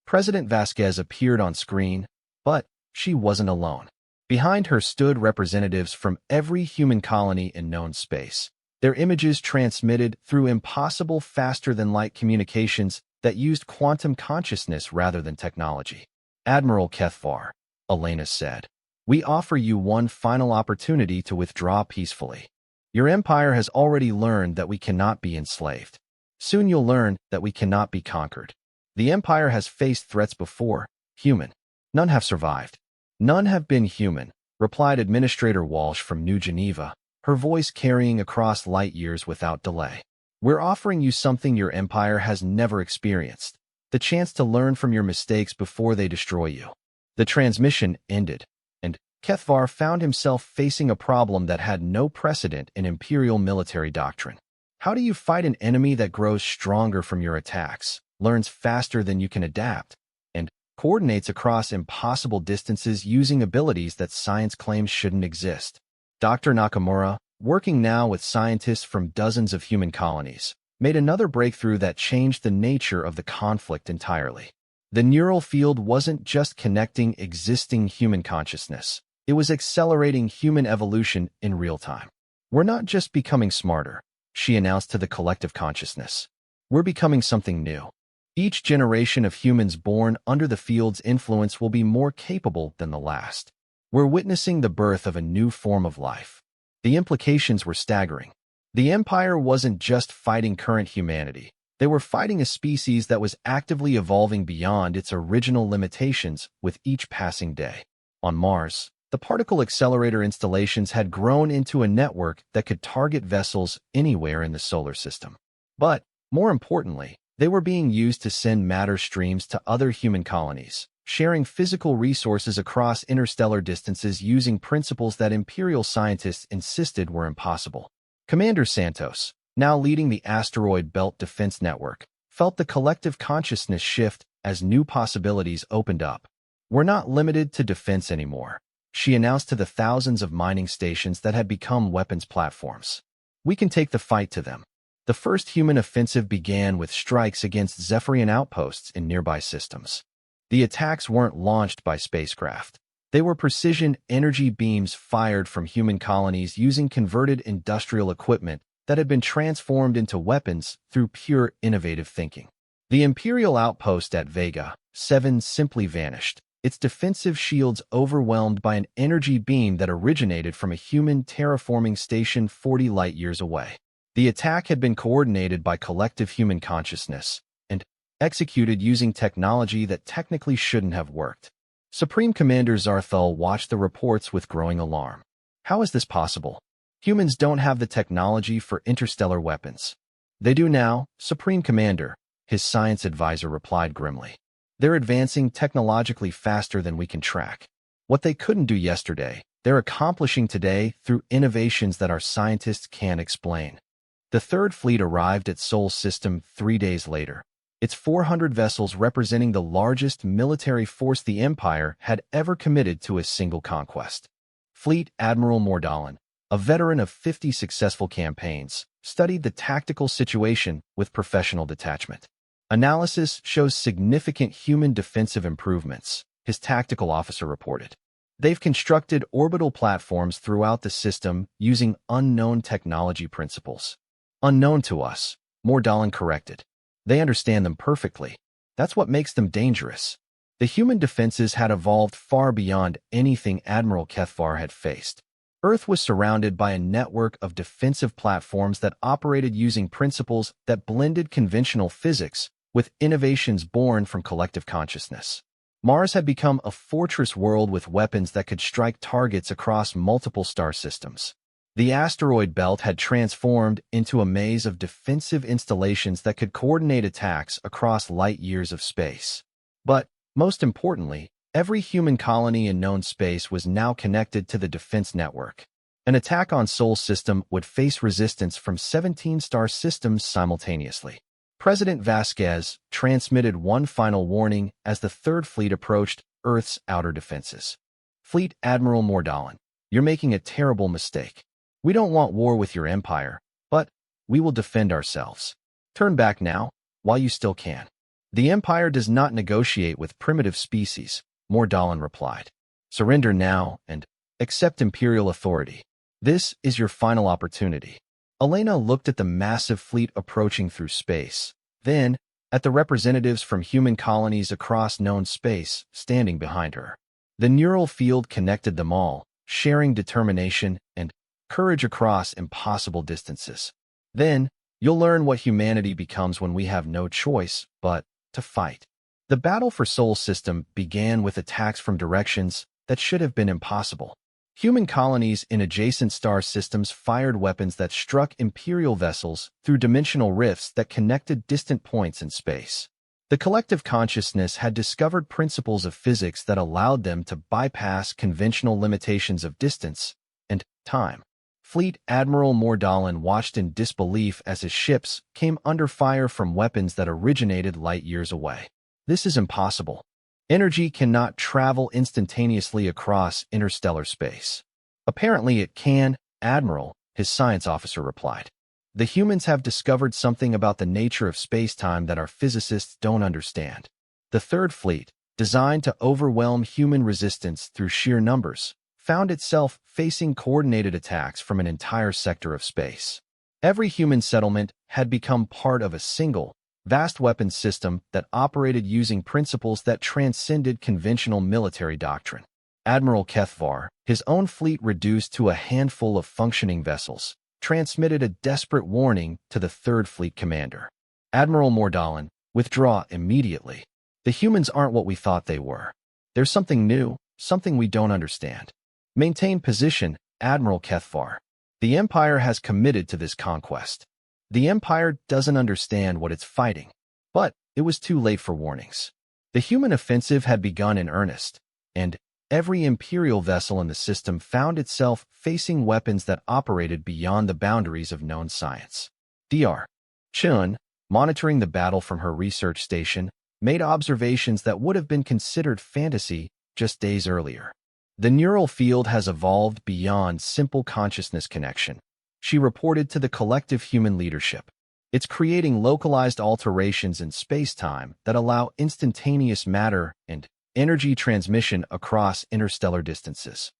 President Vasquez appeared on screen, but she wasn't alone. Behind her stood representatives from every human colony in known space, their images transmitted through impossible faster-than-light communications that used quantum consciousness rather than technology. Admiral Kethvar, Elena said, we offer you one final opportunity to withdraw peacefully. Your empire has already learned that we cannot be enslaved. Soon you'll learn that we cannot be conquered. The empire has faced threats before, human. None have survived. None have been human, replied Administrator Walsh from New Geneva, her voice carrying across light years without delay. We're offering you something your empire has never experienced, the chance to learn from your mistakes before they destroy you. The transmission ended, and Kethvar found himself facing a problem that had no precedent in Imperial military doctrine. How do you fight an enemy that grows stronger from your attacks, learns faster than you can adapt, and coordinates across impossible distances using abilities that science claims shouldn't exist? Dr. Nakamura, working now with scientists from dozens of human colonies, made another breakthrough that changed the nature of the conflict entirely. The neural field wasn't just connecting existing human consciousness. It was accelerating human evolution in real time. We're not just becoming smarter, she announced to the collective consciousness. We're becoming something new. Each generation of humans born under the field's influence will be more capable than the last. We're witnessing the birth of a new form of life. The implications were staggering. The Empire wasn't just fighting current humanity. They were fighting a species that was actively evolving beyond its original limitations with each passing day. On Mars, the particle accelerator installations had grown into a network that could target vessels anywhere in the solar system. But, more importantly, they were being used to send matter streams to other human colonies, sharing physical resources across interstellar distances using principles that Imperial scientists insisted were impossible. Commander Santos, now leading the Asteroid Belt Defense Network, felt the collective consciousness shift as new possibilities opened up. We're not limited to defense anymore, she announced to the thousands of mining stations that had become weapons platforms. We can take the fight to them. The first human offensive began with strikes against Zephyrian outposts in nearby systems. The attacks weren't launched by spacecraft. They were precision energy beams fired from human colonies using converted industrial equipment that had been transformed into weapons through pure innovative thinking. The Imperial outpost at Vega 7 simply vanished, its defensive shields overwhelmed by an energy beam that originated from a human terraforming station 40 light-years away. The attack had been coordinated by collective human consciousness and executed using technology that technically shouldn't have worked. Supreme Commander Zarthul watched the reports with growing alarm. How is this possible? Humans don't have the technology for interstellar weapons. They do now, Supreme Commander, his science advisor replied grimly. They're advancing technologically faster than we can track. What they couldn't do yesterday, they're accomplishing today through innovations that our scientists can't explain. The Third Fleet arrived at Sol System 3 days later. Its 400 vessels representing the largest military force the Empire had ever committed to a single conquest. Fleet Admiral Mordahlon, a veteran of 50 successful campaigns, studied the tactical situation with professional detachment. Analysis shows significant human defensive improvements, his tactical officer reported. They've constructed orbital platforms throughout the system using unknown technology principles. Unknown to us, Mordahlon corrected. They understand them perfectly. That's what makes them dangerous. The human defenses had evolved far beyond anything Admiral Kethvar had faced. Earth was surrounded by a network of defensive platforms that operated using principles that blended conventional physics with innovations born from collective consciousness. Mars had become a fortress world with weapons that could strike targets across multiple star systems. The asteroid belt had transformed into a maze of defensive installations that could coordinate attacks across light-years of space. But, most importantly, every human colony in known space was now connected to the defense network. An attack on Sol System would face resistance from 17 star systems simultaneously. President Vasquez transmitted one final warning as the Third Fleet approached Earth's outer defenses. Fleet Admiral Mordahlon, you're making a terrible mistake. We don't want war with your empire, but we will defend ourselves. Turn back now, while you still can. The Empire does not negotiate with primitive species, Mordahlon replied. Surrender now and accept Imperial authority. This is your final opportunity. Elena looked at the massive fleet approaching through space, then at the representatives from human colonies across known space standing behind her. The neural field connected them all, sharing determination and courage across impossible distances. Then, you'll learn what humanity becomes when we have no choice but to fight. The battle for Sol System began with attacks from directions that should have been impossible. Human colonies in adjacent star systems fired weapons that struck Imperial vessels through dimensional rifts that connected distant points in space. The collective consciousness had discovered principles of physics that allowed them to bypass conventional limitations of distance and time. Fleet Admiral Mordahlon watched in disbelief as his ships came under fire from weapons that originated light-years away. This is impossible. Energy cannot travel instantaneously across interstellar space. Apparently it can, Admiral, his science officer replied. The humans have discovered something about the nature of space-time that our physicists don't understand. The Third Fleet, designed to overwhelm human resistance through sheer numbers, found itself facing coordinated attacks from an entire sector of space. Every human settlement had become part of a single, vast weapons system that operated using principles that transcended conventional military doctrine. Admiral Kethvar, his own fleet reduced to a handful of functioning vessels, transmitted a desperate warning to the Third Fleet commander. Admiral Mordahlon, withdraw immediately. The humans aren't what we thought they were. There's something new, something we don't understand. Maintain position, Admiral Kethvar. The Empire has committed to this conquest. The Empire doesn't understand what it's fighting. But it was too late for warnings. The human offensive had begun in earnest, and every Imperial vessel in the system found itself facing weapons that operated beyond the boundaries of known science. Dr. Chun, monitoring the battle from her research station, made observations that would have been considered fantasy just days earlier. The neural field has evolved beyond simple consciousness connection, she reported to the collective human leadership. It's creating localized alterations in space-time that allow instantaneous matter and energy transmission across interstellar distances.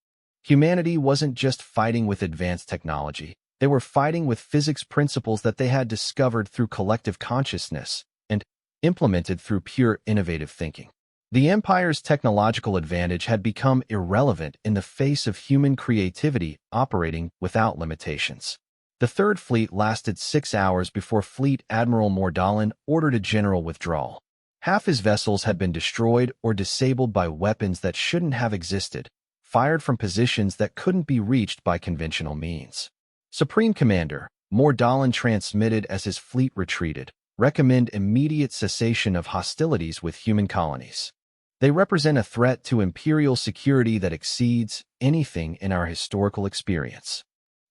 Humanity wasn't just fighting with advanced technology. They were fighting with physics principles that they had discovered through collective consciousness and implemented through pure innovative thinking. The Empire's technological advantage had become irrelevant in the face of human creativity operating without limitations. The Third Fleet lasted 6 hours before Fleet Admiral Mordalin ordered a general withdrawal. Half his vessels had been destroyed or disabled by weapons that shouldn't have existed, fired from positions that couldn't be reached by conventional means. Supreme Commander, Mordalin transmitted as his fleet retreated, recommend immediate cessation of hostilities with human colonies. They represent a threat to imperial security that exceeds anything in our historical experience.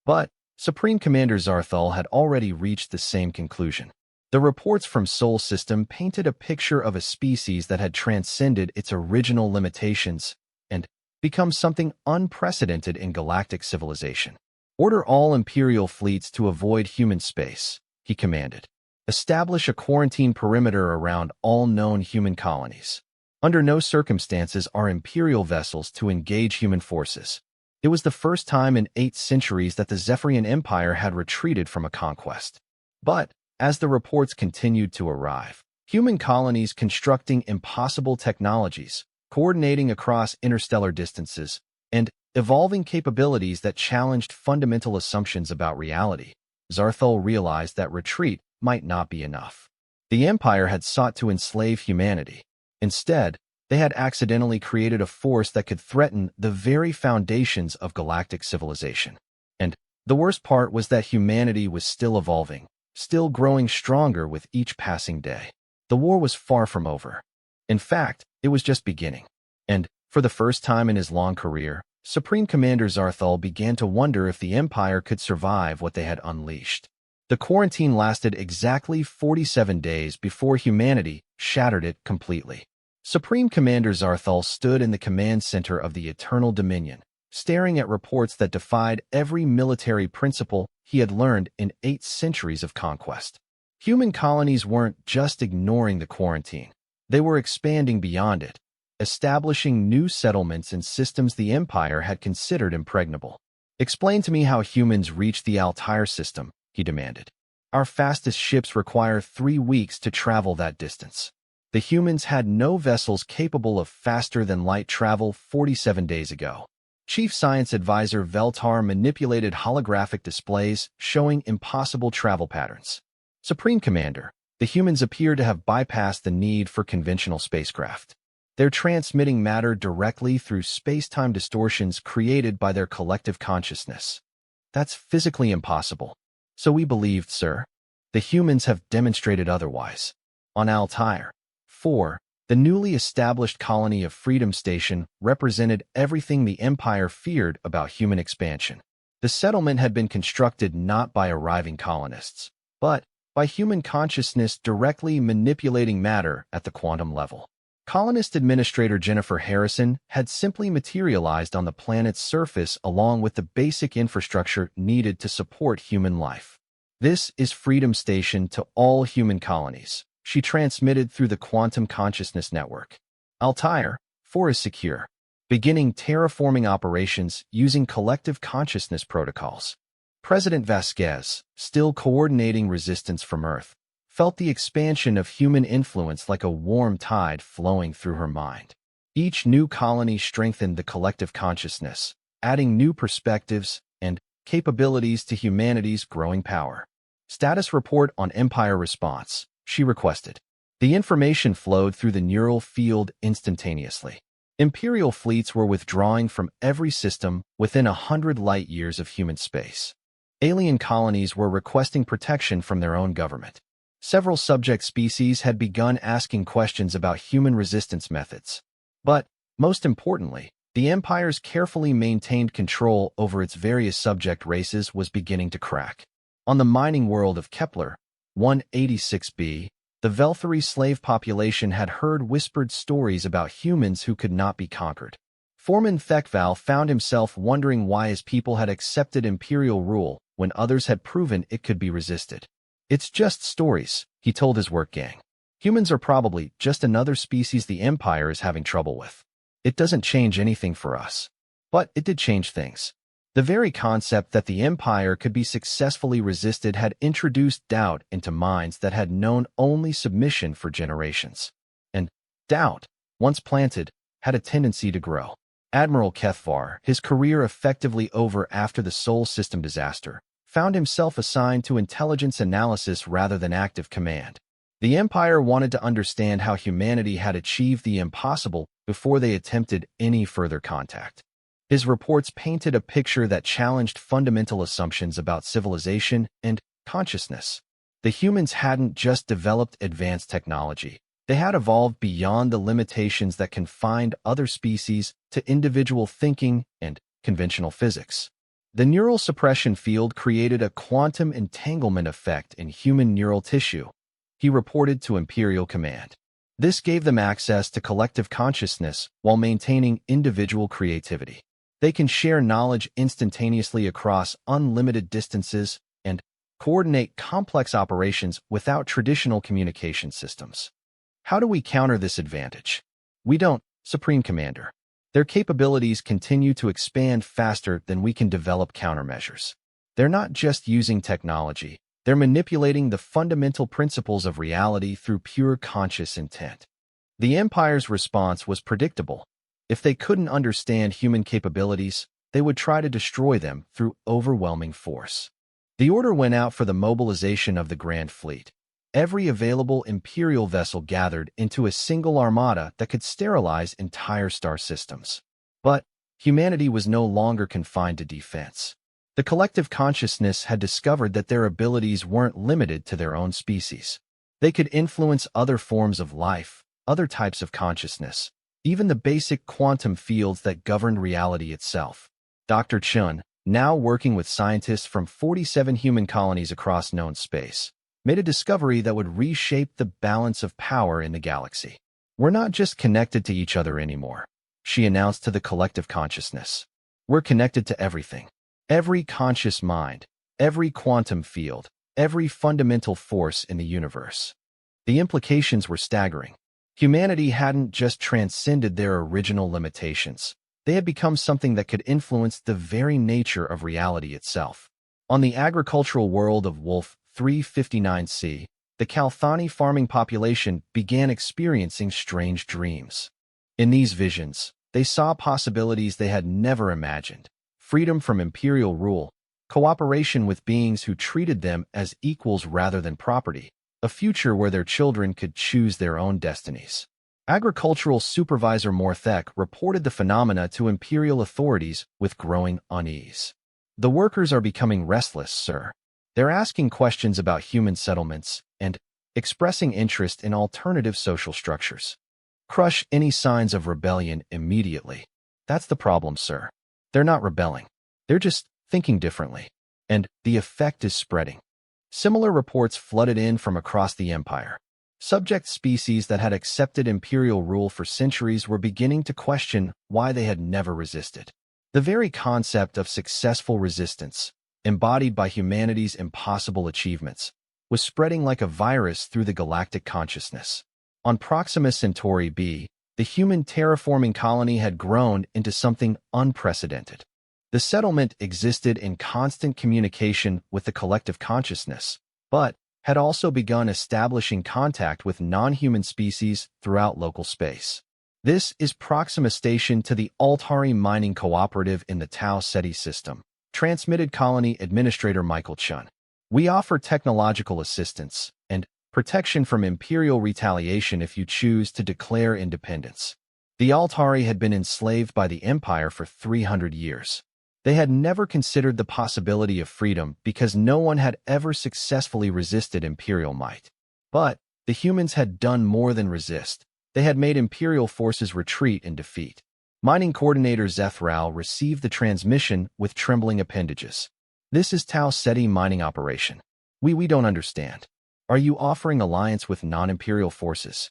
But Supreme Commander Zarthal had already reached the same conclusion. The reports from Sol System painted a picture of a species that had transcended its original limitations and become something unprecedented in galactic civilization. Order all Imperial fleets to avoid human space, he commanded. Establish a quarantine perimeter around all known human colonies. Under no circumstances are Imperial vessels to engage human forces. It was the first time in 8 centuries that the Zephyrian Empire had retreated from a conquest. But, as the reports continued to arrive, human colonies constructing impossible technologies, coordinating across interstellar distances, and evolving capabilities that challenged fundamental assumptions about reality, Zarthal realized that retreat might not be enough. The Empire had sought to enslave humanity. Instead, they had accidentally created a force that could threaten the very foundations of galactic civilization. And the worst part was that humanity was still evolving, still growing stronger with each passing day. The war was far from over. In fact, it was just beginning. And, for the first time in his long career, Supreme Commander Zarthal began to wonder if the Empire could survive what they had unleashed. The quarantine lasted exactly 47 days before humanity shattered it completely. Supreme Commander Zarthal stood in the command center of the Eternal Dominion, staring at reports that defied every military principle he had learned in 8 centuries of conquest. Human colonies weren't just ignoring the quarantine. They were expanding beyond it, establishing new settlements and systems the Empire had considered impregnable. Explain to me how humans reached the Altair system, he demanded. Our fastest ships require 3 weeks to travel that distance. The humans had no vessels capable of faster-than-light travel 47 days ago. Chief Science Advisor Veltar manipulated holographic displays showing impossible travel patterns. Supreme Commander, the humans appear to have bypassed the need for conventional spacecraft. They're transmitting matter directly through space-time distortions created by their collective consciousness. That's physically impossible. So we believed, sir. The humans have demonstrated otherwise. On Altair 4, the newly established colony of Freedom Station represented everything the Empire feared about human expansion. The settlement had been constructed not by arriving colonists, but by human consciousness directly manipulating matter at the quantum level. Colonist Administrator Jennifer Harrison had simply materialized on the planet's surface along with the basic infrastructure needed to support human life. This is Freedom Station to all human colonies, she transmitted through the Quantum Consciousness Network. Altair 4 is secure, beginning terraforming operations using collective consciousness protocols. President Vasquez, still coordinating resistance from Earth, felt the expansion of human influence like a warm tide flowing through her mind. Each new colony strengthened the collective consciousness, adding new perspectives and capabilities to humanity's growing power. Status report on Empire response, she requested. The information flowed through the neural field instantaneously. Imperial fleets were withdrawing from every system within 100 light-years of human space. Alien colonies were requesting protection from their own government. Several subject species had begun asking questions about human resistance methods. But, most importantly, the Empire's carefully maintained control over its various subject races was beginning to crack. On the mining world of Kepler 186b, the Velthari slave population had heard whispered stories about humans who could not be conquered. Foreman Thekval found himself wondering why his people had accepted imperial rule when others had proven it could be resisted. It's just stories, he told his work gang. Humans are probably just another species the Empire is having trouble with. It doesn't change anything for us. But it did change things. The very concept that the Empire could be successfully resisted had introduced doubt into minds that had known only submission for generations. And doubt, once planted, had a tendency to grow. Admiral Kethvar, his career effectively over after the Sol System disaster, found himself assigned to intelligence analysis rather than active command. The Empire wanted to understand how humanity had achieved the impossible before they attempted any further contact. His reports painted a picture that challenged fundamental assumptions about civilization and consciousness. The humans hadn't just developed advanced technology. They had evolved beyond the limitations that confined other species to individual thinking and conventional physics. The neural suppression field created a quantum entanglement effect in human neural tissue, he reported to Imperial Command. This gave them access to collective consciousness while maintaining individual creativity. They can share knowledge instantaneously across unlimited distances and coordinate complex operations without traditional communication systems. How do we counter this advantage? We don't, Supreme Commander. Their capabilities continue to expand faster than we can develop countermeasures. They're not just using technology, they're manipulating the fundamental principles of reality through pure conscious intent. The Empire's response was predictable. If they couldn't understand human capabilities, they would try to destroy them through overwhelming force. The order went out for the mobilization of the Grand Fleet. Every available Imperial vessel gathered into a single armada that could sterilize entire star systems. But humanity was no longer confined to defense. The collective consciousness had discovered that their abilities weren't limited to their own species. They could influence other forms of life, other types of consciousness, even the basic quantum fields that governed reality itself. Dr. Chun, now working with scientists from 47 human colonies across known space, made a discovery that would reshape the balance of power in the galaxy. We're not just connected to each other anymore, she announced to the collective consciousness. We're connected to everything. Every conscious mind, every quantum field, every fundamental force in the universe. The implications were staggering. Humanity hadn't just transcended their original limitations. They had become something that could influence the very nature of reality itself. On the agricultural world of Wolf 359C, the Kalthani farming population began experiencing strange dreams. In these visions, they saw possibilities they had never imagined: freedom from imperial rule, cooperation with beings who treated them as equals rather than property, a future where their children could choose their own destinies. Agricultural Supervisor Morthek reported the phenomena to imperial authorities with growing unease. The workers are becoming restless, sir. They're asking questions about human settlements and expressing interest in alternative social structures. Crush any signs of rebellion immediately. That's the problem, sir. They're not rebelling. They're just thinking differently. And the effect is spreading. Similar reports flooded in from across the Empire. Subject species that had accepted imperial rule for centuries were beginning to question why they had never resisted. The very concept of successful resistance, embodied by humanity's impossible achievements, was spreading like a virus through the galactic consciousness. On Proxima Centauri b, the human terraforming colony had grown into something unprecedented. The settlement existed in constant communication with the collective consciousness, but had also begun establishing contact with non-human species throughout local space. This is Proxima Station to the Altari Mining Cooperative in the Tau Ceti system, transmitted Colony Administrator Michael Chun. We offer technological assistance and protection from imperial retaliation if you choose to declare independence. The Altari had been enslaved by the Empire for 300 years. They had never considered the possibility of freedom because no one had ever successfully resisted imperial might. But the humans had done more than resist. They had made imperial forces retreat in defeat. Mining Coordinator Zethral received the transmission with trembling appendages. This is Tau Ceti mining operation. We don't understand. Are you offering alliance with non-imperial forces?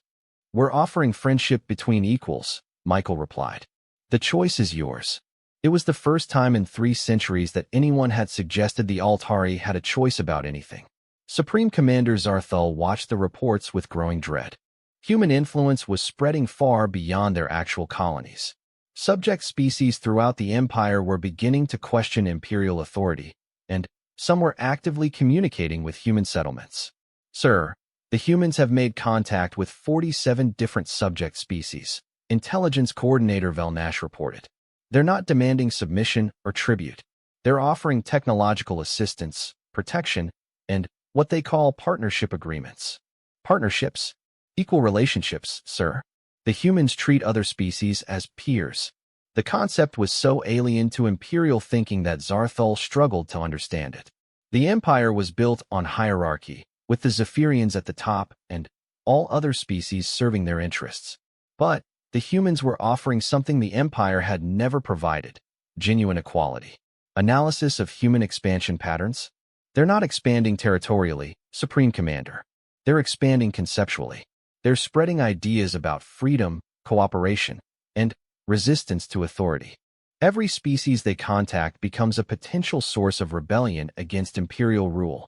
We're offering friendship between equals, Michael replied. The choice is yours. It was the first time in 3 centuries that anyone had suggested the Altari had a choice about anything. Supreme Commander Zarthul watched the reports with growing dread. Human influence was spreading far beyond their actual colonies. Subject species throughout the Empire were beginning to question imperial authority, and some were actively communicating with human settlements. Sir, the humans have made contact with 47 different subject species, Intelligence Coordinator Velnash reported. They're not demanding submission or tribute. They're offering technological assistance, protection, and what they call partnership agreements. Partnerships? Equal relationships, sir. The humans treat other species as peers. The concept was so alien to imperial thinking that Zarthul struggled to understand it. The Empire was built on hierarchy, with the Zephyrians at the top and all other species serving their interests. But the humans were offering something the Empire had never provided: genuine equality. Analysis of human expansion patterns? They're not expanding territorially, Supreme Commander. They're expanding conceptually. They're spreading ideas about freedom, cooperation, and resistance to authority. Every species they contact becomes a potential source of rebellion against imperial rule.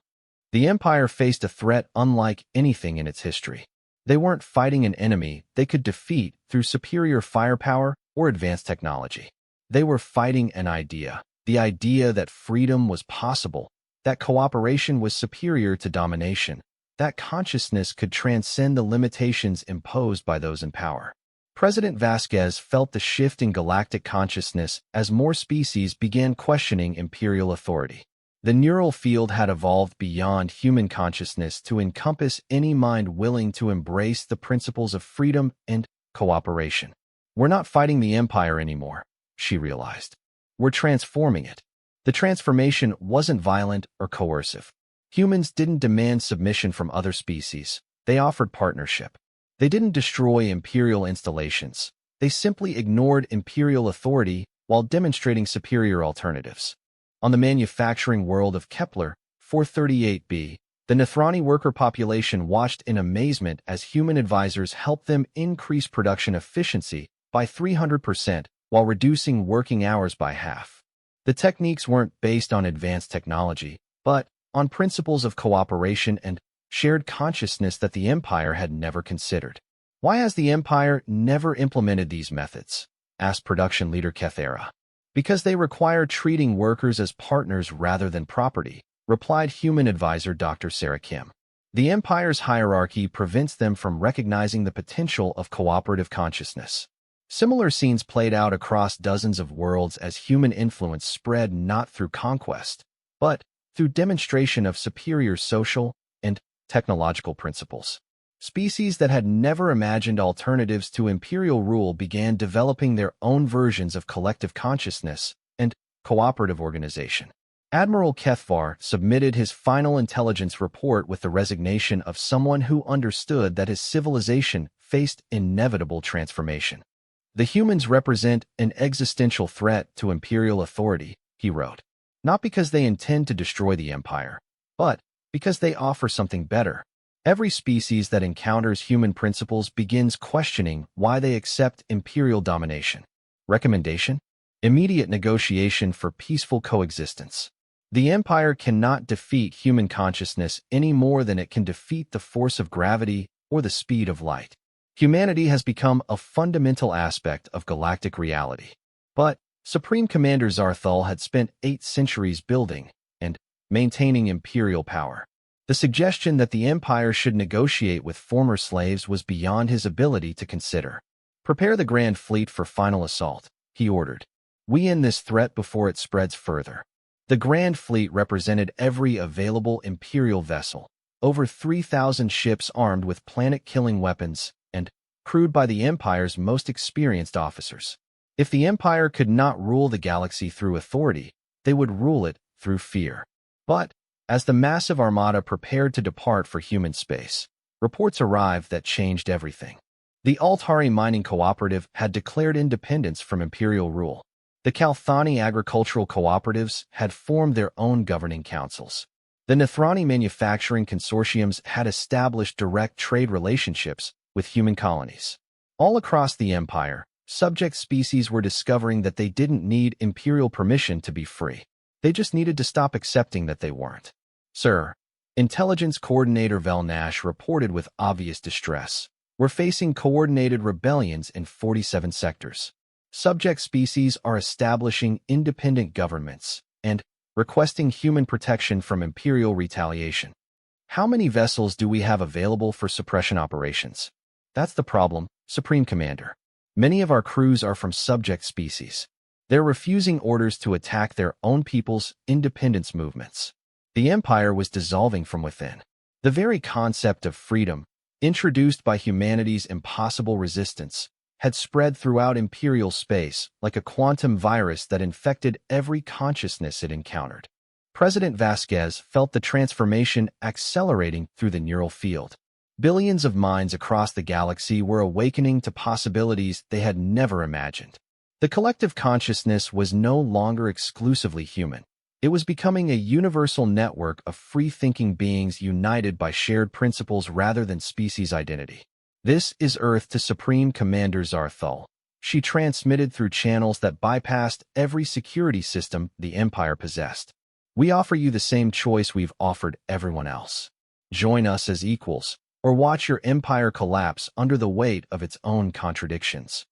The Empire faced a threat unlike anything in its history. They weren't fighting an enemy they could defeat through superior firepower or advanced technology. They were fighting an idea, the idea that freedom was possible, that cooperation was superior to domination, that consciousness could transcend the limitations imposed by those in power. President Vasquez felt the shift in galactic consciousness as more species began questioning imperial authority. The neural field had evolved beyond human consciousness to encompass any mind willing to embrace the principles of freedom and cooperation. We're not fighting the Empire anymore, she realized. We're transforming it. The transformation wasn't violent or coercive. Humans didn't demand submission from other species. They offered partnership. They didn't destroy imperial installations. They simply ignored imperial authority while demonstrating superior alternatives. On the manufacturing world of Kepler 438b, the Nethrani worker population watched in amazement as human advisors helped them increase production efficiency by 300% while reducing working hours by half. The techniques weren't based on advanced technology, but on principles of cooperation and shared consciousness that the Empire had never considered. Why has the Empire never implemented these methods? Asked production leader Kethera. Because they require treating workers as partners rather than property, replied human advisor Dr. Sarah Kim. The Empire's hierarchy prevents them from recognizing the potential of cooperative consciousness. Similar scenes played out across dozens of worlds as human influence spread not through conquest, but through demonstration of superior social and technological principles. Species that had never imagined alternatives to imperial rule began developing their own versions of collective consciousness and cooperative organization. Admiral Kethvar submitted his final intelligence report with the resignation of someone who understood that his civilization faced inevitable transformation. The humans represent an existential threat to imperial authority, he wrote, not because they intend to destroy the Empire, but because they offer something better. Every species that encounters human principles begins questioning why they accept imperial domination. Recommendation? Immediate negotiation for peaceful coexistence. The Empire cannot defeat human consciousness any more than it can defeat the force of gravity or the speed of light. Humanity has become a fundamental aspect of galactic reality. But Supreme Commander Zarthul had spent 8 centuries building and maintaining imperial power. The suggestion that the Empire should negotiate with former slaves was beyond his ability to consider. Prepare the Grand Fleet for final assault, he ordered. We end this threat before it spreads further. The Grand Fleet represented every available Imperial vessel, over 3,000 ships armed with planet-killing weapons and crewed by the Empire's most experienced officers. If the Empire could not rule the galaxy through authority, they would rule it through fear. But as the massive armada prepared to depart for human space, reports arrived that changed everything. The Altari Mining Cooperative had declared independence from imperial rule. The Kalthani agricultural cooperatives had formed their own governing councils. The Nethrani manufacturing consortiums had established direct trade relationships with human colonies. All across the Empire, subject species were discovering that they didn't need imperial permission to be free. They just needed to stop accepting that they weren't. Sir, Intelligence Coordinator Velnash reported with obvious distress. We're facing coordinated rebellions in 47 sectors. Subject species are establishing independent governments and requesting human protection from Imperial retaliation. How many vessels do we have available for suppression operations? That's the problem, Supreme Commander. Many of our crews are from subject species. They're refusing orders to attack their own people's independence movements. The Empire was dissolving from within. The very concept of freedom, introduced by humanity's impossible resistance, had spread throughout Imperial space like a quantum virus that infected every consciousness it encountered. President Vasquez felt the transformation accelerating through the neural field. Billions of minds across the galaxy were awakening to possibilities they had never imagined. The collective consciousness was no longer exclusively human. It was becoming a universal network of free-thinking beings united by shared principles rather than species identity. This is Earth to Supreme Commander Zarthal. She transmitted through channels that bypassed every security system the Empire possessed. We offer you the same choice we've offered everyone else. Join us as equals, or watch your Empire collapse under the weight of its own contradictions.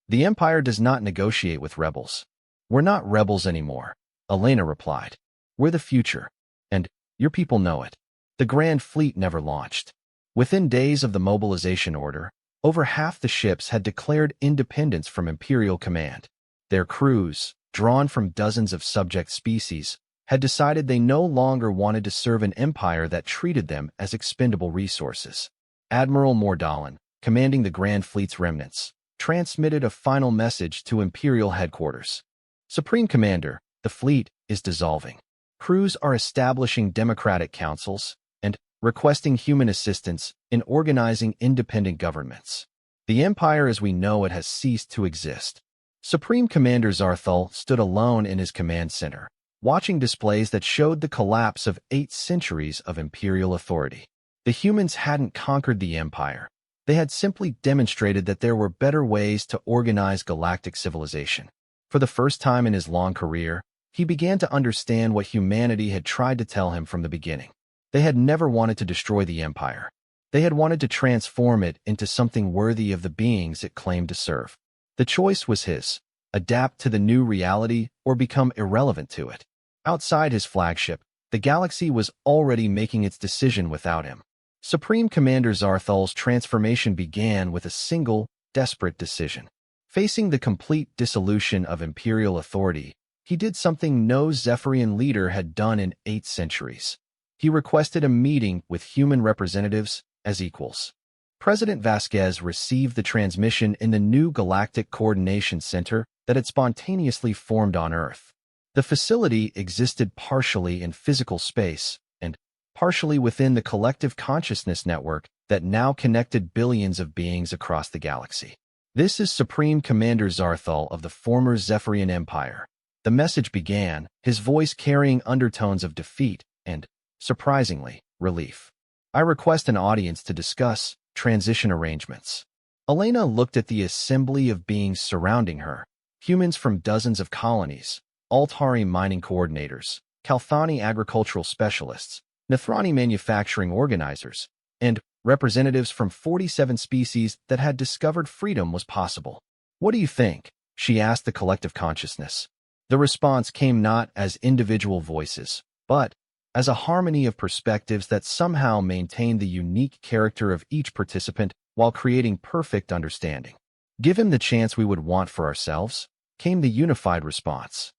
The Empire does not negotiate with rebels. We're not rebels anymore, Elena replied. We're the future, and your people know it. The Grand Fleet never launched. Within days of the mobilization order, over half the ships had declared independence from Imperial command. Their crews, drawn from dozens of subject species, had decided they no longer wanted to serve an empire that treated them as expendable resources. Admiral Mordahlon, commanding the Grand Fleet's remnants, transmitted a final message to Imperial headquarters. Supreme Commander, the fleet is dissolving. Crews are establishing democratic councils and requesting human assistance in organizing independent governments. The empire as we know it has ceased to exist. Supreme Commander Zarthal stood alone in his command center, watching displays that showed the collapse of 8 centuries of imperial authority. The humans hadn't conquered the empire. They had simply demonstrated that there were better ways to organize galactic civilization. For the first time in his long career, he began to understand what humanity had tried to tell him from the beginning. They had never wanted to destroy the empire. They had wanted to transform it into something worthy of the beings it claimed to serve. The choice was his: adapt to the new reality or become irrelevant to it. Outside his flagship, the galaxy was already making its decision without him. Supreme Commander Zarthal's transformation began with a single, desperate decision. Facing the complete dissolution of imperial authority, he did something no Zephyrian leader had done in 8 centuries. He requested a meeting with human representatives as equals. President Vasquez received the transmission in the new Galactic Coordination Center that had spontaneously formed on Earth. The facility existed partially in physical space and partially within the collective consciousness network that now connected billions of beings across the galaxy. This is Supreme Commander Zarthal of the former Zephyrian Empire. The message began, his voice carrying undertones of defeat and, surprisingly, relief. I request an audience to discuss transition arrangements. Elena looked at the assembly of beings surrounding her, humans from dozens of colonies, Altari mining coordinators, Kalthani agricultural specialists, Nethrani manufacturing organizers, and representatives from 47 species that had discovered freedom was possible. What do you think? She asked the collective consciousness. The response came not as individual voices, but as a harmony of perspectives that somehow maintained the unique character of each participant while creating perfect understanding. Give him the chance we would want for ourselves, came the unified response.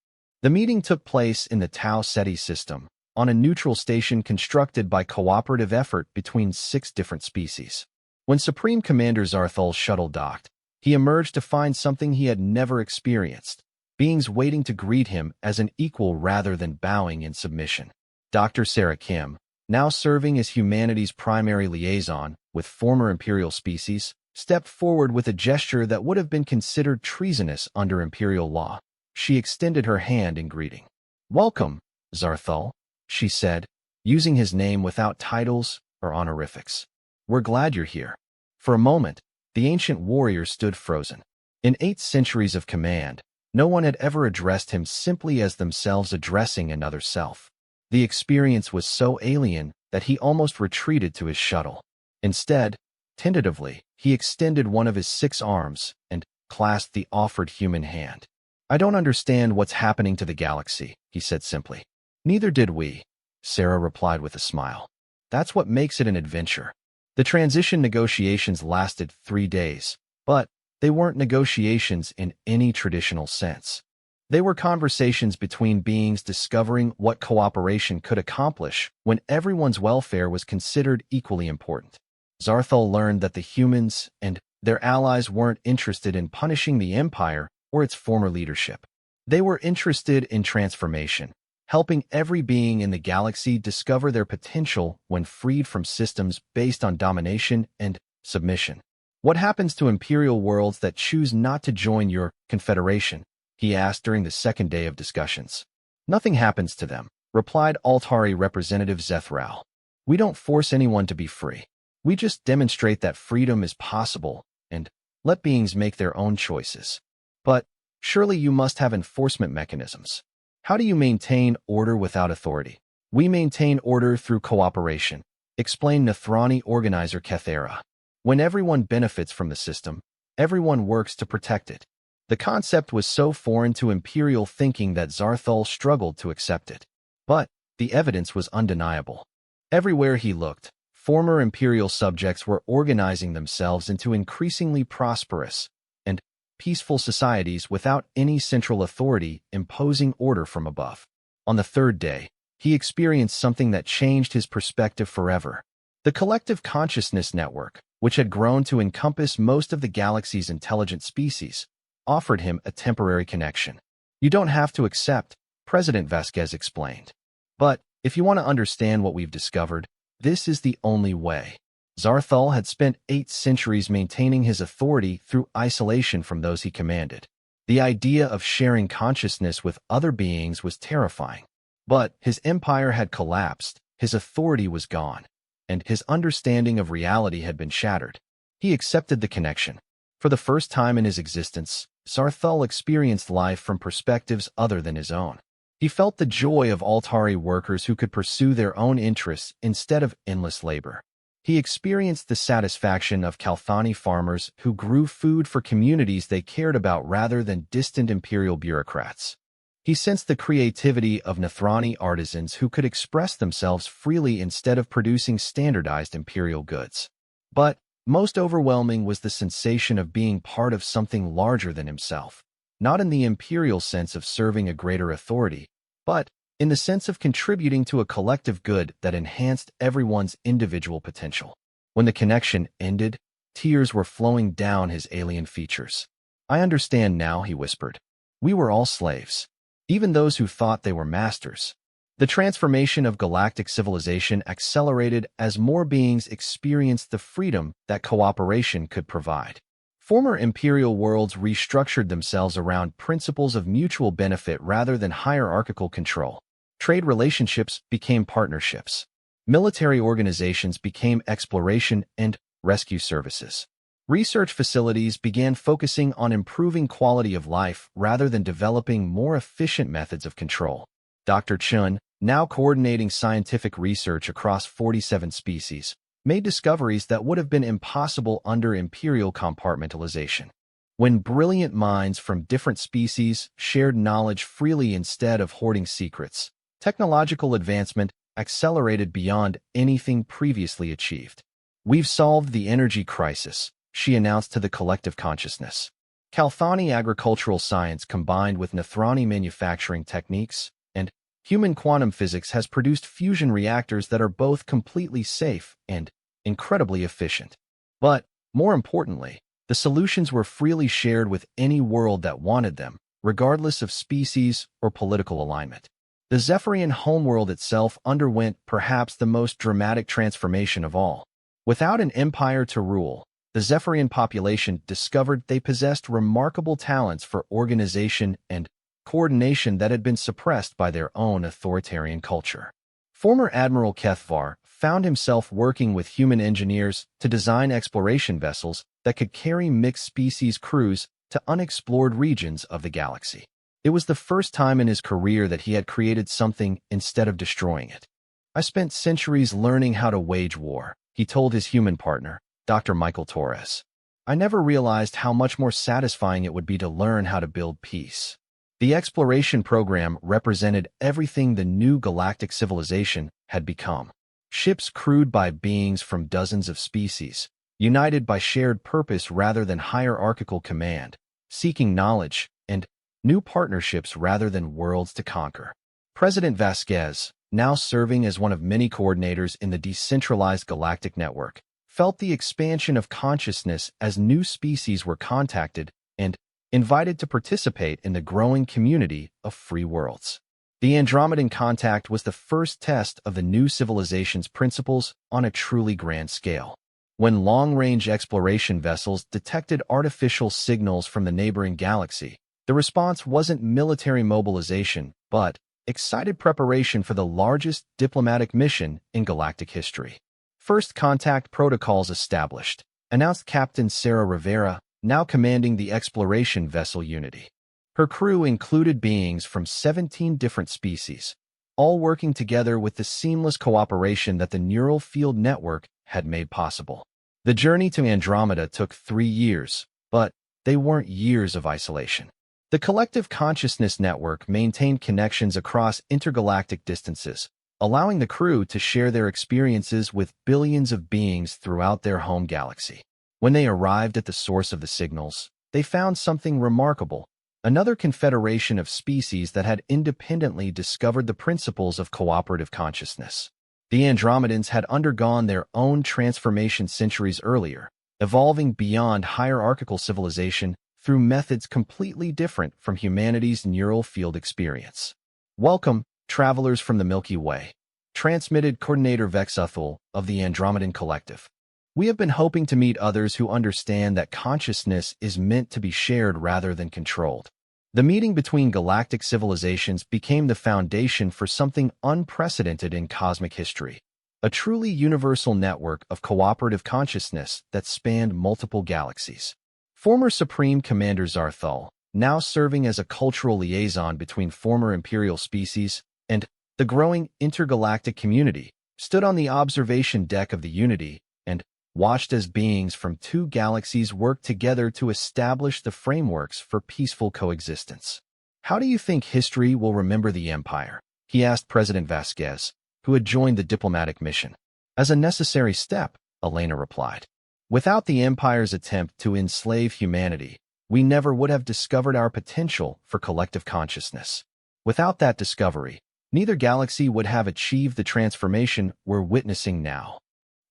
The meeting took place in the Tau Ceti system, on a neutral station constructed by cooperative effort between 6 different species. When Supreme Commander Zarthal's shuttle docked, he emerged to find something he had never experienced, beings waiting to greet him as an equal rather than bowing in submission. Dr. Sarah Kim, now serving as humanity's primary liaison with former imperial species, stepped forward with a gesture that would have been considered treasonous under imperial law. She extended her hand in greeting. "Welcome, Zarthal," she said, using his name without titles or honorifics. "We're glad you're here." For a moment, the ancient warrior stood frozen. In 8 centuries of command, no one had ever addressed him simply as themselves addressing another self. The experience was so alien that he almost retreated to his shuttle. Instead, tentatively, he extended one of his 6 arms and clasped the offered human hand. "I don't understand what's happening to the galaxy," he said simply. "Neither did we," Sarah replied with a smile. "That's what makes it an adventure." The transition negotiations lasted 3 days, but they weren't negotiations in any traditional sense. They were conversations between beings discovering what cooperation could accomplish when everyone's welfare was considered equally important. Zarthal learned that the humans and their allies weren't interested in punishing the Empire or its former leadership. They were interested in transformation, helping every being in the galaxy discover their potential when freed from systems based on domination and submission. "What happens to Imperial worlds that choose not to join your confederation?" he asked during the second day of discussions. "Nothing happens to them," replied Altari Representative Zethral. "We don't force anyone to be free. We just demonstrate that freedom is possible and let beings make their own choices. But surely you must have enforcement mechanisms. How do you maintain order without authority?" "We maintain order through cooperation," explained Nathrani organizer Kethera. "When everyone benefits from the system, everyone works to protect it." The concept was so foreign to Imperial thinking that Zarthal struggled to accept it. But the evidence was undeniable. Everywhere he looked, former Imperial subjects were organizing themselves into increasingly prosperous and peaceful societies without any central authority imposing order from above. On the 3rd day, he experienced something that changed his perspective forever. The collective consciousness network, which had grown to encompass most of the galaxy's intelligent species, offered him a temporary connection. "You don't have to accept," President Vasquez explained. "But if you want to understand what we've discovered, this is the only way." Zarthal had spent 8 centuries maintaining his authority through isolation from those he commanded. The idea of sharing consciousness with other beings was terrifying. But his empire had collapsed, his authority was gone, and his understanding of reality had been shattered. He accepted the connection. For the first time in his existence, Zarthal experienced life from perspectives other than his own. He felt the joy of Altari workers who could pursue their own interests instead of endless labor. He experienced the satisfaction of Kalthani farmers who grew food for communities they cared about rather than distant Imperial bureaucrats. He sensed the creativity of Nathrani artisans who could express themselves freely instead of producing standardized Imperial goods. But most overwhelming was the sensation of being part of something larger than himself, not in the Imperial sense of serving a greater authority, but in the sense of contributing to a collective good that enhanced everyone's individual potential. When the connection ended, tears were flowing down his alien features. "I understand now," he whispered. "We were all slaves, even those who thought they were masters." The transformation of galactic civilization accelerated as more beings experienced the freedom that cooperation could provide. Former Imperial worlds restructured themselves around principles of mutual benefit rather than hierarchical control. Trade relationships became partnerships. Military organizations became exploration and rescue services. Research facilities began focusing on improving quality of life rather than developing more efficient methods of control. Dr. Chun, now coordinating scientific research across 47 species, made discoveries that would have been impossible under Imperial compartmentalization. When brilliant minds from different species shared knowledge freely instead of hoarding secrets, technological advancement accelerated beyond anything previously achieved. "We've solved the energy crisis," she announced to the collective consciousness. Kalthani agricultural science combined with Nathrani manufacturing techniques and human quantum physics has produced fusion reactors that are both completely safe and incredibly efficient. But, more importantly, the solutions were freely shared with any world that wanted them, regardless of species or political alignment. The Zephyrian homeworld itself underwent perhaps the most dramatic transformation of all. Without an empire to rule, the Zephyrian population discovered they possessed remarkable talents for organization and coordination that had been suppressed by their own authoritarian culture. Former Admiral Kethvar found himself working with human engineers to design exploration vessels that could carry mixed-species crews to unexplored regions of the galaxy. It was the first time in his career that he had created something instead of destroying it. I spent centuries learning how to wage war, he told his human partner, Dr. Michael Torres. I never realized how much more satisfying it would be to learn how to build peace. The exploration program represented everything the new galactic civilization had become. Ships crewed by beings from dozens of species, united by shared purpose rather than hierarchical command, seeking knowledge and new partnerships rather than worlds to conquer. President Vasquez, now serving as one of many coordinators in the decentralized galactic network, felt the expansion of consciousness as new species were contacted and invited to participate in the growing community of free worlds. The Andromedan contact was the first test of the new civilization's principles on a truly grand scale. When long-range exploration vessels detected artificial signals from the neighboring galaxy, the response wasn't military mobilization, but excited preparation for the largest diplomatic mission in galactic history. First contact protocols established, announced Captain Sarah Rivera, now commanding the exploration vessel Unity. Her crew included beings from 17 different species, all working together with the seamless cooperation that the neural field network had made possible. The journey to Andromeda took 3 years, but they weren't years of isolation. The collective consciousness network maintained connections across intergalactic distances, allowing the crew to share their experiences with billions of beings throughout their home galaxy. When they arrived at the source of the signals, they found something remarkable: another confederation of species that had independently discovered the principles of cooperative consciousness. The Andromedans had undergone their own transformation centuries earlier, evolving beyond hierarchical civilization through methods completely different from humanity's neural field experience. Welcome, travelers from the Milky Way, transmitted Coordinator Vexuthul of the Andromedan Collective. We have been hoping to meet others who understand that consciousness is meant to be shared rather than controlled. The meeting between galactic civilizations became the foundation for something unprecedented in cosmic history: a truly universal network of cooperative consciousness that spanned multiple galaxies. Former Supreme Commander Zarthul, now serving as a cultural liaison between former Imperial species and the growing intergalactic community, stood on the observation deck of the Unity and watched as beings from 2 galaxies worked together to establish the frameworks for peaceful coexistence. "How do you think history will remember the Empire?" he asked President Vasquez, who had joined the diplomatic mission. "As a necessary step," Elena replied. "Without the Empire's attempt to enslave humanity, we never would have discovered our potential for collective consciousness. Without that discovery, neither galaxy would have achieved the transformation we're witnessing now."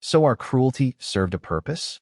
"So our cruelty served a purpose?"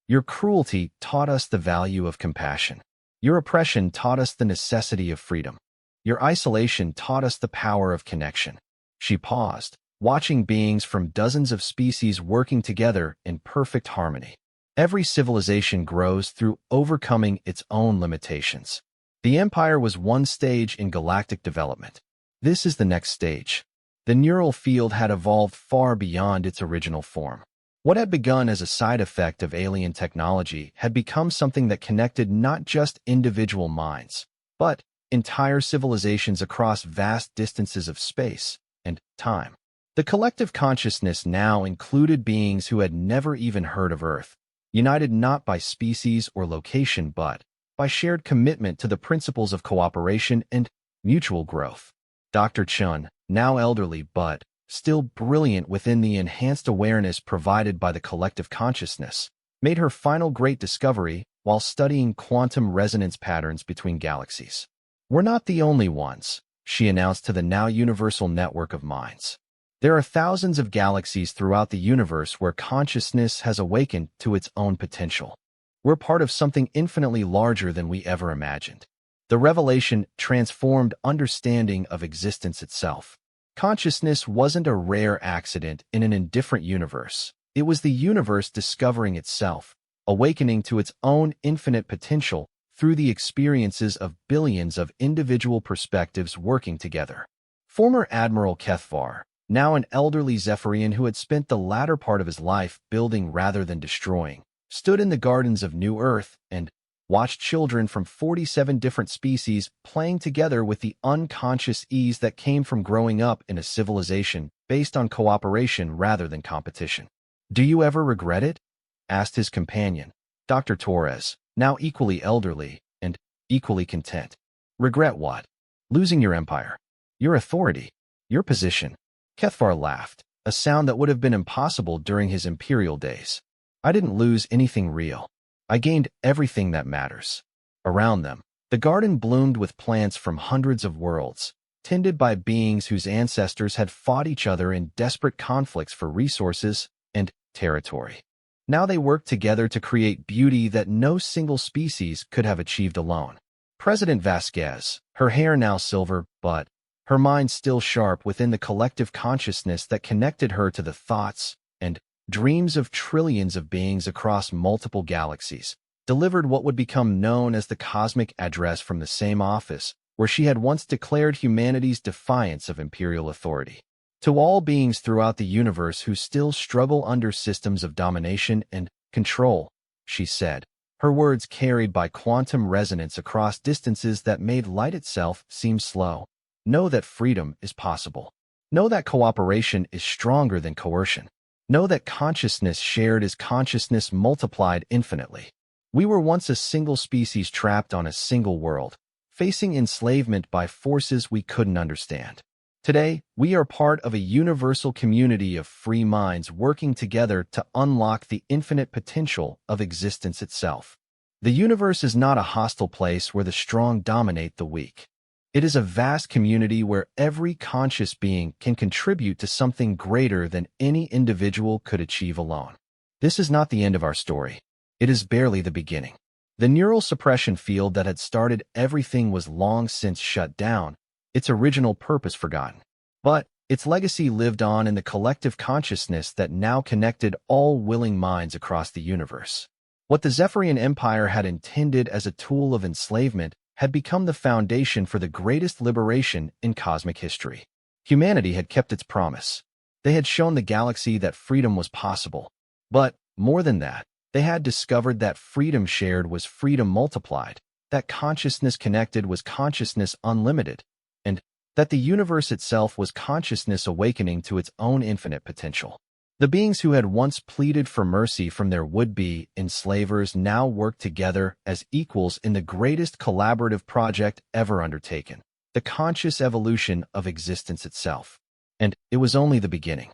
"Your cruelty taught us the value of compassion. Your oppression taught us the necessity of freedom. Your isolation taught us the power of connection." She paused, watching beings from dozens of species working together in perfect harmony. Every civilization grows through overcoming its own limitations. The Empire was one stage in galactic development. This is the next stage. The neural field had evolved far beyond its original form. What had begun as a side effect of alien technology had become something that connected not just individual minds, but entire civilizations across vast distances of space and time. The collective consciousness now included beings who had never even heard of Earth, united not by species or location but by shared commitment to the principles of cooperation and mutual growth. Dr. Chun, now elderly but still brilliant within the enhanced awareness provided by the collective consciousness, made her final great discovery while studying quantum resonance patterns between galaxies. "We're not the only ones," she announced to the now universal network of minds. "There are thousands of galaxies throughout the universe where consciousness has awakened to its own potential. We're part of something infinitely larger than we ever imagined." The revelation transformed understanding of existence itself. Consciousness wasn't a rare accident in an indifferent universe. It was the universe discovering itself, awakening to its own infinite potential through the experiences of billions of individual perspectives working together. Former Admiral Kethvar, now an elderly Zephyrian who had spent the latter part of his life building rather than destroying, stood in the gardens of New Earth and watched children from 47 different species playing together with the unconscious ease that came from growing up in a civilization based on cooperation rather than competition. "Do you ever regret it?" asked his companion, Dr. Torres, now equally elderly and equally content. "Regret what? Losing your empire, your authority, your position?" Kethvar laughed, a sound that would have been impossible during his imperial days. "I didn't lose anything real. I gained everything that matters." Around them, the garden bloomed with plants from hundreds of worlds, tended by beings whose ancestors had fought each other in desperate conflicts for resources and territory. Now they worked together to create beauty that no single species could have achieved alone. President Vasquez, her hair now silver, but her mind still sharp within the collective consciousness that connected her to the thoughts and dreams of trillions of beings across multiple galaxies, delivered what would become known as the cosmic address from the same office where she had once declared humanity's defiance of imperial authority. "To all beings throughout the universe who still struggle under systems of domination and control," she said, her words carried by quantum resonance across distances that made light itself seem slow. "Know that freedom is possible. Know that cooperation is stronger than coercion. Know that consciousness shared is consciousness multiplied infinitely. We were once a single species trapped on a single world, facing enslavement by forces we couldn't understand. Today, we are part of a universal community of free minds working together to unlock the infinite potential of existence itself. The universe is not a hostile place where the strong dominate the weak. It is a vast community where every conscious being can contribute to something greater than any individual could achieve alone." This is not the end of our story. It is barely the beginning. The neural suppression field that had started everything was long since shut down, its original purpose forgotten. But its legacy lived on in the collective consciousness that now connected all willing minds across the universe. What the Zephyrian Empire had intended as a tool of enslavement had become the foundation for the greatest liberation in cosmic history. Humanity had kept its promise. They had shown the galaxy that freedom was possible. But, more than that, they had discovered that freedom shared was freedom multiplied, that consciousness connected was consciousness unlimited, and that the universe itself was consciousness awakening to its own infinite potential. The beings who had once pleaded for mercy from their would-be enslavers now worked together as equals in the greatest collaborative project ever undertaken, the conscious evolution of existence itself. And it was only the beginning.